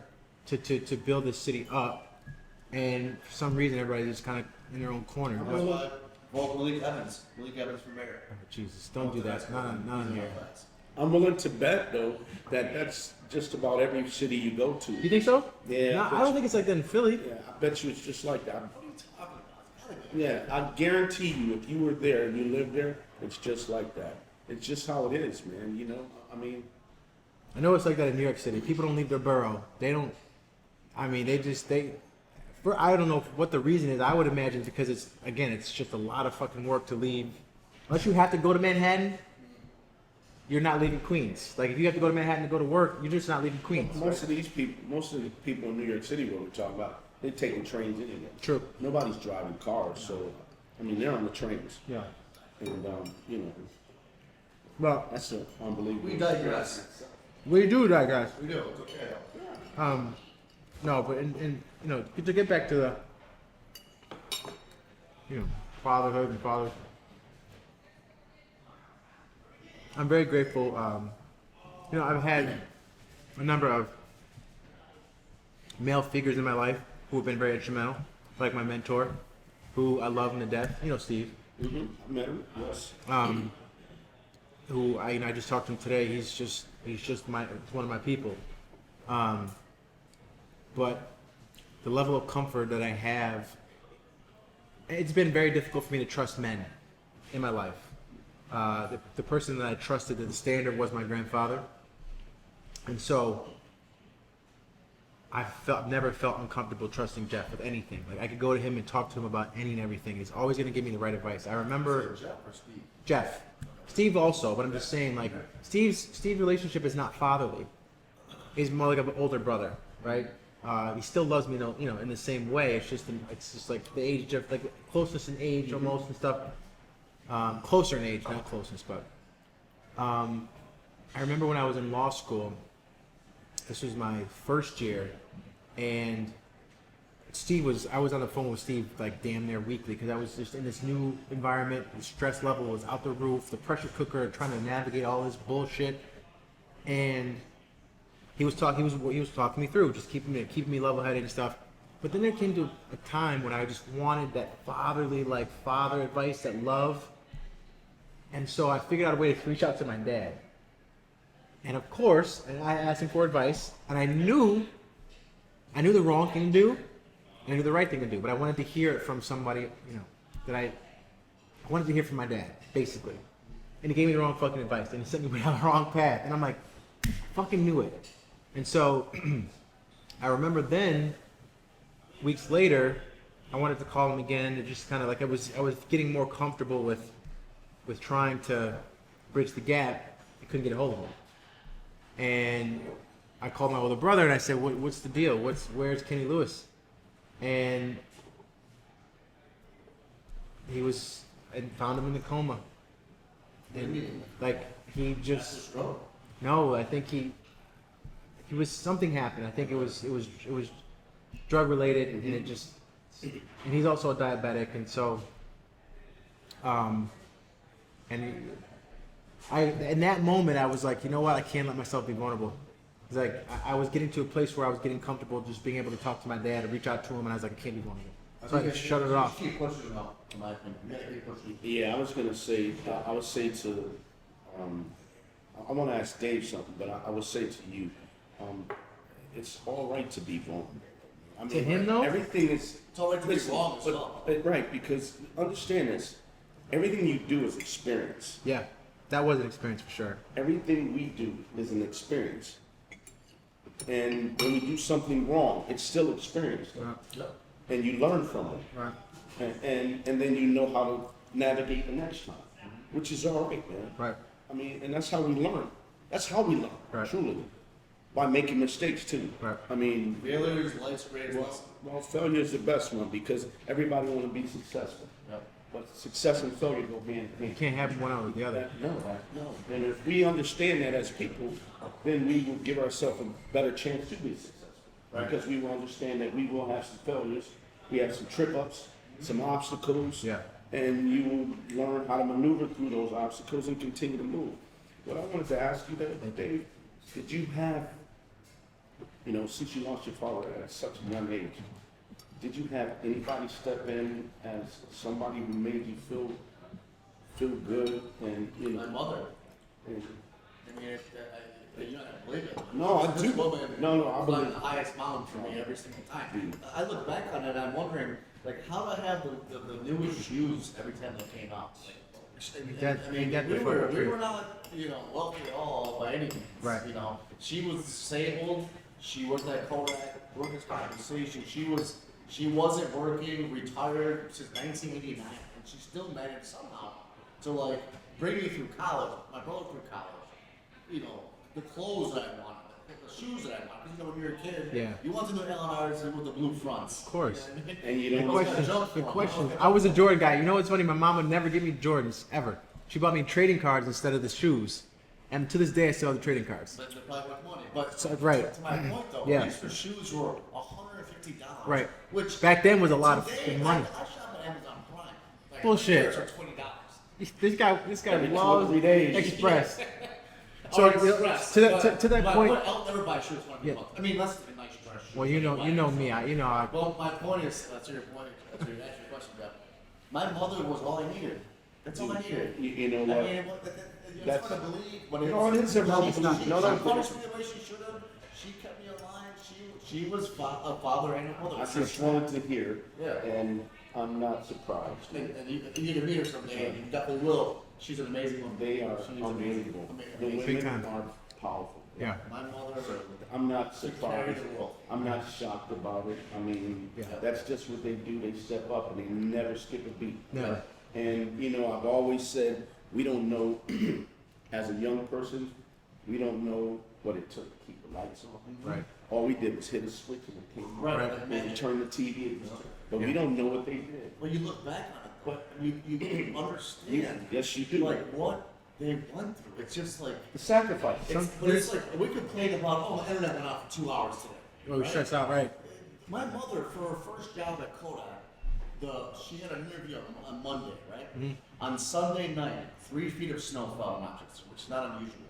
to build this city up. And for some reason, everybody's just kind of in their own corner. That's But, why, well, Malik Evans for mayor. oh, Jesus, don't do that. Not on here. I'm willing to bet, though, that that's just about every city you go to. You think so? Yeah, No, I I bet don't you- think it's like that in Philly. Yeah, I bet you it's just like that. What are you talking about? It's gotta be. Yeah, I guarantee you, if you were there and you lived there, it's just like that. It's just how it is, man. You know, I mean, I know it's like that in New York City. People don't leave their borough. They don't. I mean, I don't know what the reason is. I would imagine because it's just a lot of fucking work to leave. Unless you have to go to Manhattan, you're not leaving Queens. Like if you have to go to Manhattan to go to work, you're just not leaving Queens. most of the people in New York City, what we're talking about, they're taking trains anyway. True. Nobody's driving cars, so I mean, they're on the trains, Yeah. and you know, Well, that's unbelievable. We digress. we do that, guys. We do, it's okay. No, but to get back to the fatherhood and fathers. I'm very grateful. I've had a number of male figures in my life who have been very instrumental, like my mentor, who I love him to death. Steve. I met him. Yes. Who I just talked to him today. He's just one of my people. But the level of comfort that I have, it's been very difficult for me to trust men in my life. The person that I trusted at the standard was my grandfather. And so I never felt uncomfortable trusting Jeff with anything. Like I could go to him and talk to him about any and everything. He's always going to give me the right advice. I remember Jeff or Steve? Jeff. Steve also, but I'm just saying, like, Steve's relationship is not fatherly. He's more like an older brother, right? He still loves me, in the same way. It's just like the age of, like, closeness in age almost and stuff. Closer in age, not closeness, but I remember when I was in law school. This was my first year. and I was on the phone with Steve like damn near weekly because I was just in this new environment. The stress level was out the roof. The pressure cooker, trying to navigate all this bullshit, and he was talking me through, just keeping me level-headed and stuff. But then there came to a time when I just wanted that fatherly, like father advice, that love, and so I figured out a way to reach out to my dad. And of course, I asked him for advice, and I knew the wrong thing to do. I knew the right thing to do, but I wanted to hear it from somebody, that I wanted to hear from my dad, basically. And he gave me the wrong fucking advice, and he sent me down the wrong path, and I'm like, I fucking knew it. And so, I remember then, weeks later, I wanted to call him again, to just kind of like, I was getting more comfortable with trying to bridge the gap. I couldn't get a hold of him. And I called my older brother, and I said, what's the deal? Where's Kenny Lewis? And I found him in a coma. And like he just no, I think he was something happened. I think it was drug related, and it just, and he's also a diabetic, and so in that moment I was like, you know what, I can't let myself be vulnerable. It's like I was getting to a place where I was getting comfortable just being able to talk to my dad or reach out to him, and I was like, I can't be vulnerable. So I just shut it off. Keep pushing them out, in my opinion. You gotta keep pushing. Yeah, I was gonna say, I would say to, I want to ask Dave something, but I would say to you, it's all right to be vulnerable. I mean, To him, though? everything is. It's all right to be wrong as well. Right, because understand this, everything you do is experience. Yeah, that was an experience for sure. Everything we do is an experience. And when we do something wrong, it's still experience. Right. And you learn from it. Right. And then you know how to navigate the next time, which is all right, man. Right. I mean, and that's how we learn. That's how we learn, Right. truly. By making mistakes, too. Right. I mean, Failure is life's greatest lesson. well, failure is the best one because everybody want to be successful. Yep. But success and failure go hand in You hand. can't have one out with the other. No. And if we understand that as people, then we will give ourselves a better chance to be successful. Right. Because we will understand that we will have some failures, we have some trip-ups, some obstacles. Yeah. And you will learn how to maneuver through those obstacles and continue to move. What I wanted to ask you that, Dave, did you have, since you lost your father at such a young age, did you have anybody step in as somebody who made you feel good and, My mother. and I mean, you're not gonna believe it. No, I This do. woman No, I was believe on the highest mountain for me every single time. I look back on it, I'm wondering, like, how to have the newest shoes every time they came out. We were not, wealthy at all by any means. Right. She was disabled. She worked at Kodak, workers' compensation. She wasn't working, retired since 1989, and she still managed somehow to like bring me through college, my brother through college. The clothes that I wanted, the shoes that I wanted. Because when you're a kid, Yeah. you want the New Allen with the blue fronts. Of course. You know what I mean? And you The don't question. I was a Jordan guy. You know what's funny? My mom would never give me Jordans ever. She bought me trading cards instead of the shoes, and to this day I still have the trading cards. But they're probably worth money. But Right. to my point though, Yeah. these shoes were $150. Right. Which Back then was a lot of today, fucking money. I shop at Amazon Prime. Like, Bullshit. pairs are $20. This guy Every 2 or loves 3 days. Express. So So to that point. I'll never buy shoes when I'm Yeah. I mean, unless it's a nice dress shoe. Well, you know me. I Well, my point is, that's your point. That's your question, Jeff. My mother was all I needed. That's all I needed. You know I what? mean, That's- it's hard to believe when No, it is a no, belief. No, no. she punished me the way she should have. She kept me alive. She was a father and a mother. I just wanted to hear, Yeah. and I'm not surprised. And you need to meet her someday, and you definitely will. She's an amazing woman. They are She's unbelievable. The amazing. Big women time. are powerful. yeah. My mother, I'm not carried surprised. the world. I'm not shocked about it. I mean, Yeah. that's just what they do. They step up and they never skip a beat. Never. And, I've always said, we don't know, as a young person, we don't know what it took to keep the lights on. Right. All we did was hit a switch and it came on. Right. Right. Like, And man, turn the TV, but Yeah. we don't know what they did. when you look back on it, but you understand Yes, you do. like what they went through. It's just like The sacrifice. it's like we complain about the internet went off for 2 hours today. Oh, stress out, right? My mother, for her first job at Kodak, she had an interview on Monday, right? Mm-hmm. On Sunday night, 3 feet of snow fell in Rochester, which is not unusual.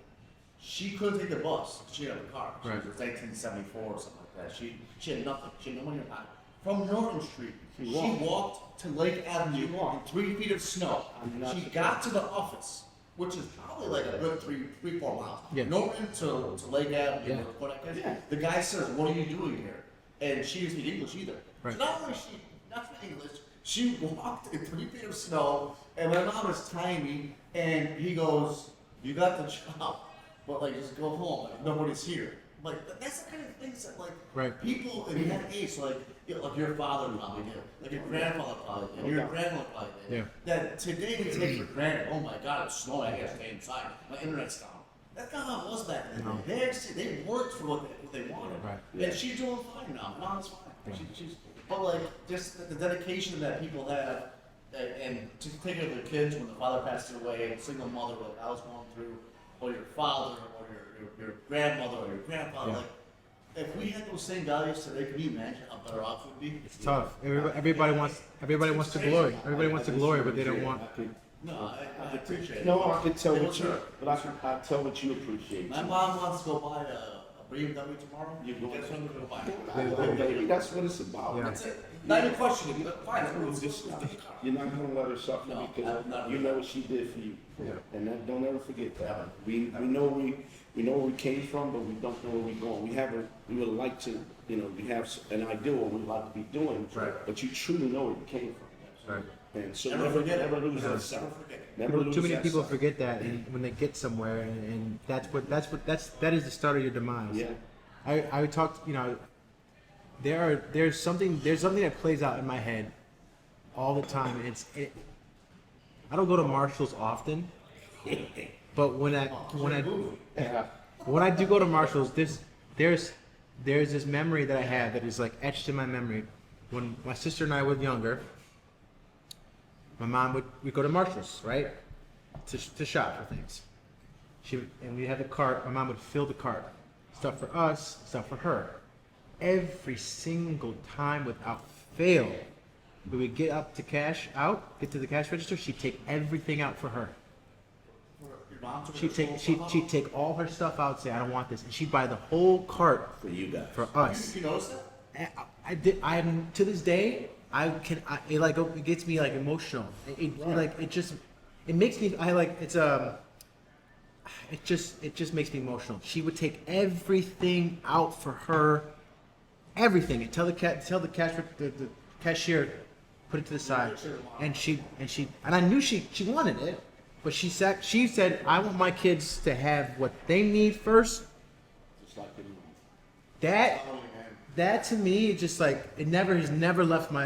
She couldn't take the bus. She had a car. It was 1974 or something like that. She had nothing. She had no money in her pocket. From Norton Street, she walked to Lake Avenue in 3 feet of snow. She got to the office, which is probably like a good 3-4 miles. Yeah. Norton to Lake Avenue. Yeah. The guy says, "What are you doing here?" And she didn't speak English either. Right. So not only she not speak English, she walked in 3 feet of snow, and my mom is tiny, and he goes, "You got the job, but like just go home. Like, nobody's here." Like that's the kind of things that like people in that age, like like your father probably did, like your grandfather probably did, your grandmother probably did. Yeah. That today we take for granted. Oh my God, it's snowing. I gotta stay inside. My internet's down. That's not how it was back then. They worked for what they wanted. Right. And she's doing fine now. Mom's fine. She's but like just the dedication that people have, and to take care of their kids when the father passed away, a single mother like I was going through, or your father, or your grandmother, or your grandfather. Yeah. Like if we had those same values today, can you imagine how better off we'd be? It's tough. Everybody wants to glory. Everybody wants to glory, but they don't want. No, I appreciate it. No, I can tell It what was you, her. but I tell what you appreciate. My mom wants to go buy a BMW tomorrow. You go- Guess what I'm gonna go buy? Baby, that's what it's about. Yeah. That's it. Not even questioning. Fine. It's just not- You're not gonna let her suffer No, because I'm not. you know what she did for you. Yeah. And that, don't ever forget that. We know where we came from, but we don't know where we're going. We would like to, we have an idea what we'd like to be doing. Right. But you truly know where you came from. Right. And so Never never forget it. lose that Never sight. forget it. Never lose Too many that people sight. forget that, and when they get somewhere, and that is the start of your demise. Yeah. I talked, there's something that plays out in my head all the time. I don't go to Marshall's often, but when I do go to Marshall's, there's this memory that I have that is like etched in my memory. When my sister and I were younger, my mom we'd go to Marshall's, right, to shop for things. And we'd have the cart. My mom would fill the cart, stuff for us, stuff for her. Every single time, without fail, we would get to the cash register. She'd take everything out for her. Your mom took She'd take all her stuff out, say I don't want this, and she'd buy the whole cart For you guys. for us. You notice that? I'm to this day. It gets me like emotional. It makes me. It just makes me emotional. She would take everything out for her, everything, and tell the cashier, put it to the side, and I knew she wanted it, but she said I want my kids to have what they need first. Just like in That to me, it just like it has never left my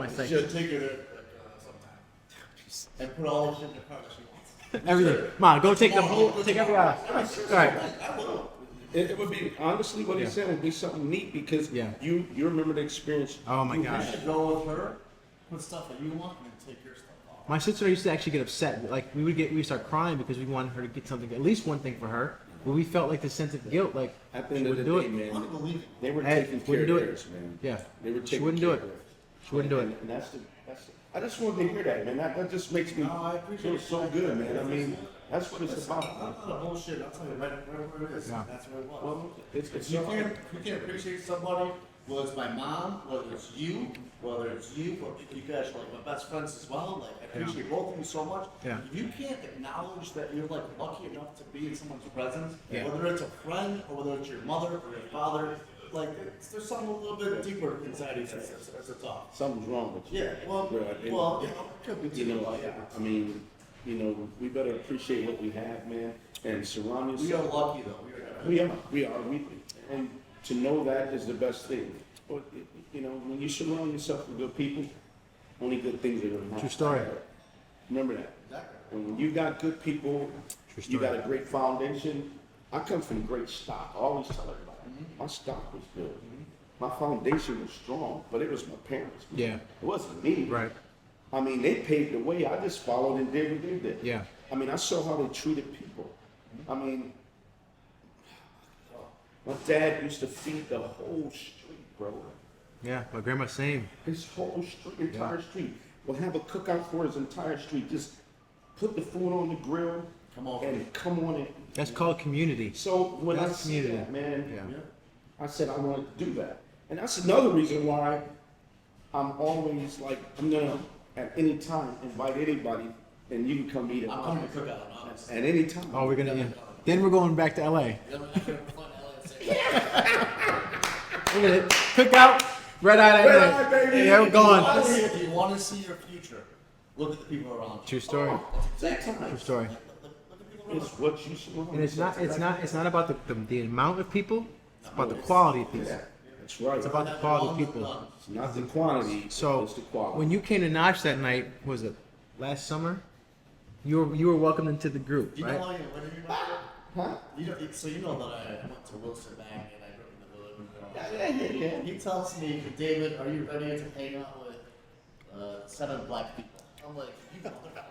sight. Should take her there sometime. And put all the shit in the car that she wants. Everything, Mom, go take every out. All right. I will. It would be honestly what he said would be something neat because Yeah. you remember the experience. Oh my you gosh. You should go with her, put stuff that you want, and then take your stuff off. My sister used to actually get upset. Like we'd start crying because we wanted her to get something, at least one thing for her. But we felt like the sense of guilt, like At the she end of the wouldn't do day, it. man, Unbelievable. they were Hey, taking care wouldn't of do it. theirs, man. Yeah. They were She taking wouldn't do care it. of theirs. She wouldn't do it. And I just wanted to hear that, man. That just makes me No, I appreciate feel it. so good, man. I mean, that's what it's I'm about. not a bullshit. I'll tell you right where it is. Yeah. That's where it was. Well, it's You can't appreciate somebody, whether it's my mom, whether it's you, or you guys are like my best friends as well. Like I appreciate both of you so much. Yeah. If you can't acknowledge that you're like lucky enough to be in someone's presence, Yeah. whether it's a friend or whether it's your mother or your father, like there's something a little bit deeper inside you as a talk. something's wrong with you. Yeah. Well, Bro, and- could be You too. know, I mean, we better appreciate what we have, man, and surround We are yourself. lucky though. We are. And to know that is the best thing. But, when you surround yourself with good people, only good things are going to happen. True story. Remember that. Exactly. And when you got good people, True you story. got a great foundation. I come from great stock. I always tell everybody. My stock was good. My foundation was strong, but it was my parents. Man. Yeah. It wasn't me. Right. I mean, they paved the way. I just followed and did what they did. Yeah. I mean, I saw how they treated people. I mean, my dad used to feed the whole street, bro. Yeah, my grandma's same. His whole street, entire street. Will have a cookout for his entire street. Just put the food on the grill Come on. and come on in. That's called community. So when That's I see community. that, man, Yeah. I said I wanted to do that. And that's another reason why I'm always like, I'm gonna at any time invite anybody and you can come eat at I'm mine. coming to cookout, honestly. At any time. Oh, we're gonna. Yeah. Then we're going back to LA. Then we're gonna fun LA and say, Look at it. Cookout. Red eye Red that eye, night. baby. Yeah, we're going. If you want to see your future, look at the people around you. True story. That's exactly True story. Look at the people around It's what you surround And it's not. It's not about the amount of people. It's about the it's- quality of people. Yeah, that's right. It's about the quality of people. It's not the quantity, So it's the quality. when you came to Notch that night, was it last summer? You were welcomed into the group, you. You right? know how you when you remember? Huh? You know, so you know that I went to Wilson Bank and I grew up in the hood. And Yeah. He tells me, David, are you ready to hang out with 7 black people? I'm like, you motherfucker.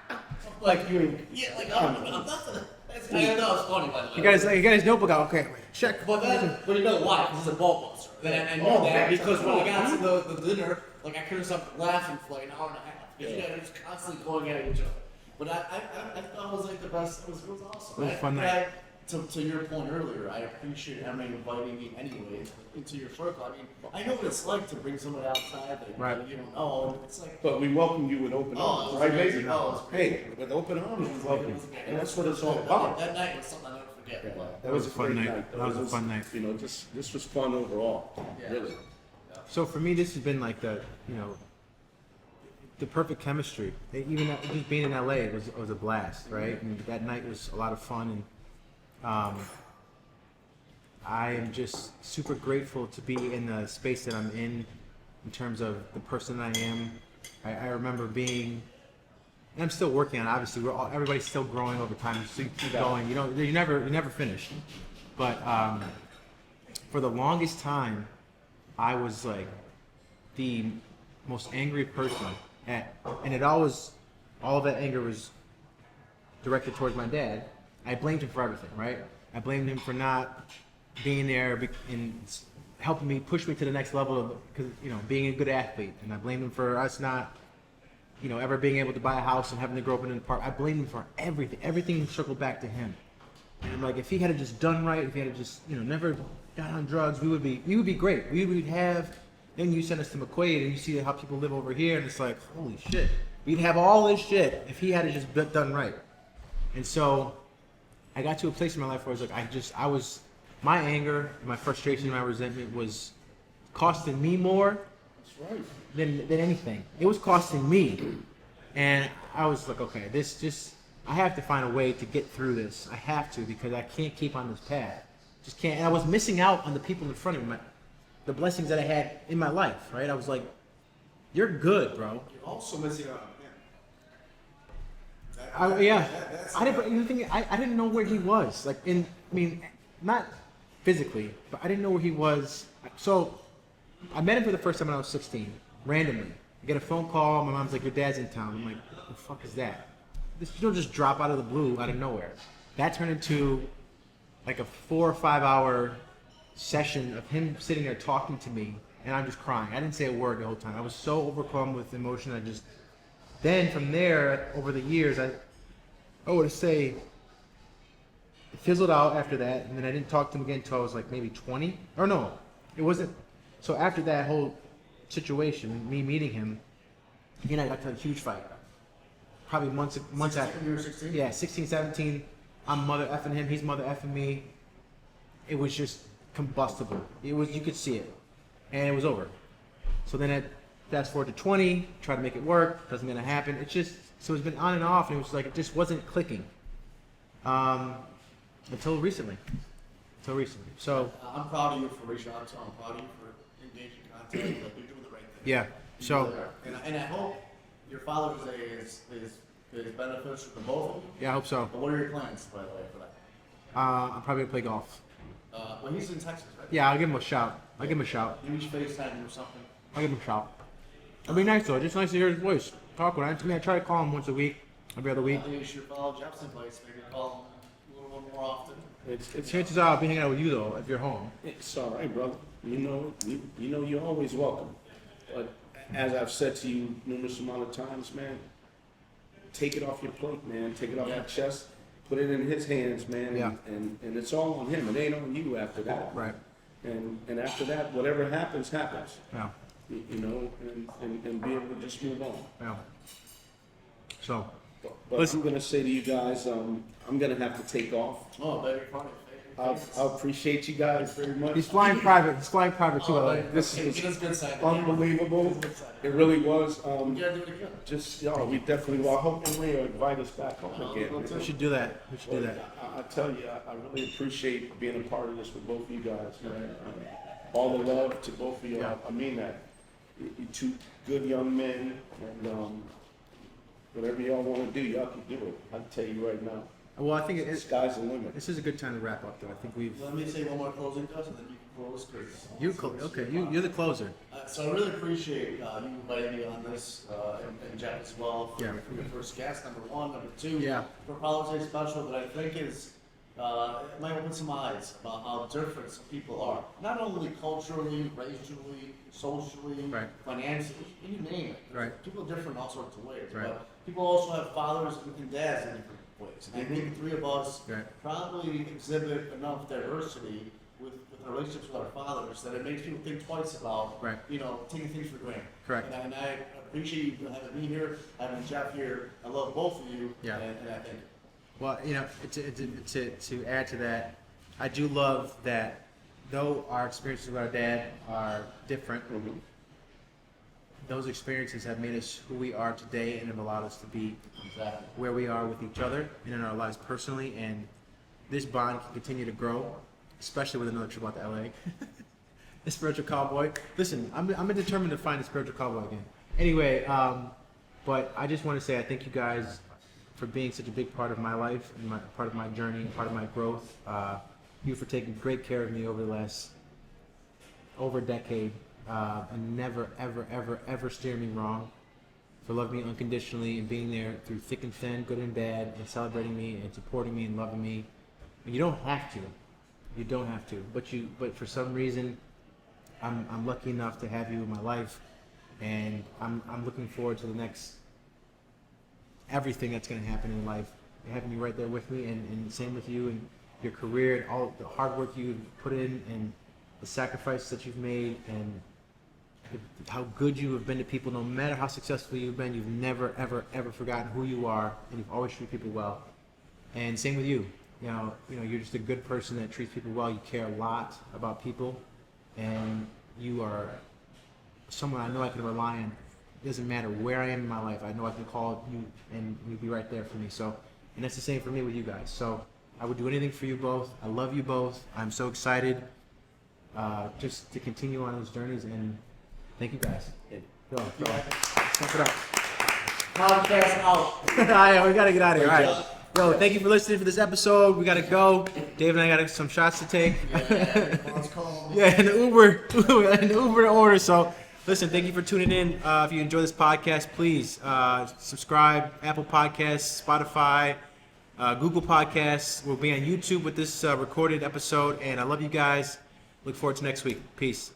I'm like, You ain't. yeah, like I'm nothing. I know it's funny, by the way. You got his notebook out. Okay, wait, check. But you know why? Because it's a ball buster. And I know that because when I got to the dinner, like I couldn't stop laughing for like an hour and a half. Because you guys were constantly going at each other. But I thought it was like the best. It was awesome. It was a fun night. To your point earlier, I appreciate Emery inviting me anyway into your circle. I mean, I know what it's like to bring somebody outside that Right. you don't know. And it's like, But we welcome you with open Oh, arms, it was right, amazing. baby? Oh, it was great. Hey, with open arms, we it welcome was you. great. And that's what it's all about. That night was something I'll never forget. But, That was a fun great night. That was a fun night. You know, this was fun overall. Yeah. Really. So for me, this has been like the the perfect chemistry. Even just being in LA was a blast, right? And that night was a lot of fun, and I am just super grateful to be in the space that I'm in terms of the person I am. I remember being, and I'm still working on it. Obviously, everybody's still growing over time, so you keep going. You're never finished. But for the longest time, I was like the most angry person and all of that anger was directed towards my dad. I blamed him for everything, right? I blamed him for not being there and helping me, push me to the next level of, because being a good athlete, and I blamed him for us not, ever being able to buy a house and having to grow up in an apartment. I blamed him for everything. Everything circled back to him. And I'm like, if he had just done right, if he had just, never got on drugs, we would be great. We would have. Then you send us to McQuaid and you see how people live over here, and it's like, holy shit. We'd have all this shit if he had just done right. And so I got to a place in my life where I was like, my anger, my frustration, my resentment was costing me more That's right. than anything. It was costing me. And I was like, okay, I have to find a way to get through this. I have to, because I can't keep on this path. Just can't. And I was missing out on the people in front of me, the blessings that I had in my life, right? I was like, you're good, bro. You're also missing out on him. Yeah. That's I didn't know where he was. Not physically, but I didn't know where he was. So I met him for the first time when I was 16, randomly. I get a phone call. My mom's like, your dad's in town. I'm like, what the fuck is that? You don't just drop out of the blue, out of nowhere. That turned into like a 4 or 5 hour session of him sitting there talking to me, and I'm just crying. I didn't say a word the whole time. I was so overcome with emotion. Then from there, over the years, I would say it fizzled out after that, and then I didn't talk to him again until I was like maybe 20. Or no, it wasn't. So after that whole situation, me meeting him, he and I got to a huge fight. Probably months after. You were 16? Yeah, 16, 17. I'm mother effing him. He's mother effing me. It was just combustible. You could see it, and it was over. So then I fast forward to 20. Try to make it work. Doesn't gonna happen. So it's been on and off, and it was like it just wasn't clicking. Until recently. So I'm proud of you for reaching out to him. I'm proud of you for engaging contact. Like, you're doing the right thing. yeah. So And I hope your Father's Day is beneficial to both of you. yeah, I hope so. But what are your plans, by the way, for that? I'm probably gonna play golf. Well, he's in Texas, right? Yeah, I'll give him a shout. You each FaceTime him or something. I'll give him a shout. It'd be nice though. Just nice to hear his voice. Talk with him. I try to call him once a week, every other week. I think you should follow Jeff's advice. Maybe call a little more often. It's Chances are I'll be hanging out with you though if you're home. It's all right, brother. You know you're always welcome. But as I've said to you numerous amount of times, man, take it off your plate, man. Take it off your chest. Put it in his hands, man. Yeah. And it's all on him. It ain't on you after that. Right. And after that, whatever happens, happens. Yeah. You know, and be able to just move on. Yeah. So, But Listen. I'm gonna say to you guys, I'm gonna have to take off. Oh, baby, funny. I appreciate you guys very much. he's flying private. He's flying private too. This is Give us good side. unbelievable. It really was. We gotta do it again. Just, we definitely will. I hope Emery will invite us back home again. We should do that. We should do that. I tell you, I really appreciate being a part of this with both of you guys, man. All the love to both of you. Yeah. I mean that. You're two good young men, and whatever y'all want to do, y'all can do it. I tell you right now, Well, I think the sky's the limit. this is a good time to wrap up, though. I think we've. Let me say one more closing thought, and then you can close, Chris. You're the closer. So I really appreciate you inviting me on this, and Jeff as well, for Yeah. your first guest, number one. Number two, Yeah. for Father's Day special, that I think is, it might open some eyes about how different some people are. Not only culturally, racially, socially, Right. financially, you name it. Right. People are different in all sorts of ways. Right. But people also have fathers and dads in different ways. And I think the three of us Right. probably exhibit enough diversity with our relationships with our fathers that it makes people think twice about, Right. taking things for granted. Correct. And I appreciate you having me here, having Jeff here. I love both of you. Yeah. And I think. Well, to add to that, I do love that though our experiences with our dad are different, those experiences have made us who we are today and have allowed us to be Exactly. where we are with each other and in our lives personally. And this bond can continue to grow, especially with another trip out to LA. The spiritual cowboy. Listen, I'm determined to find the spiritual cowboy again. Anyway, but I just want to say I thank you guys for being such a big part of my life and part of my journey, part of my growth. You for taking great care of me over the last over a decade, and never, ever, ever, ever steer me wrong. For loving me unconditionally and being there through thick and thin, good and bad, and celebrating me and supporting me and loving me. And you don't have to. You don't have to. But for some reason, I'm lucky enough to have you in my life, and I'm looking forward to the next everything that's going to happen in life. Having you right there with me, and same with you and your career and all the hard work you've put in and the sacrifices that you've made and how good you have been to people. No matter how successful you've been, you've never, ever, ever forgotten who you are, and you've always treated people well. And same with you. You know, you're just a good person that treats people well. You care a lot about people, and you are someone I know I can rely on. It doesn't matter where I am in my life. I know I can call you, and you'll be right there for me. So, and that's the same for me with you guys. So, I would do anything for you both. I love you both. I'm so excited just to continue on those journeys, and thank you guys. Step it up. Podcast out. All right, we gotta get out of here. All right. Yo, thank you for listening for this episode. We gotta go. Dave and I got some shots to take. Yeah, and the Uber order. So, listen, thank you for tuning in. If you enjoy this podcast, please subscribe. Apple Podcasts, Spotify, Google Podcasts. We'll be on YouTube with this recorded episode. And I love you guys. Look forward to next week. Peace.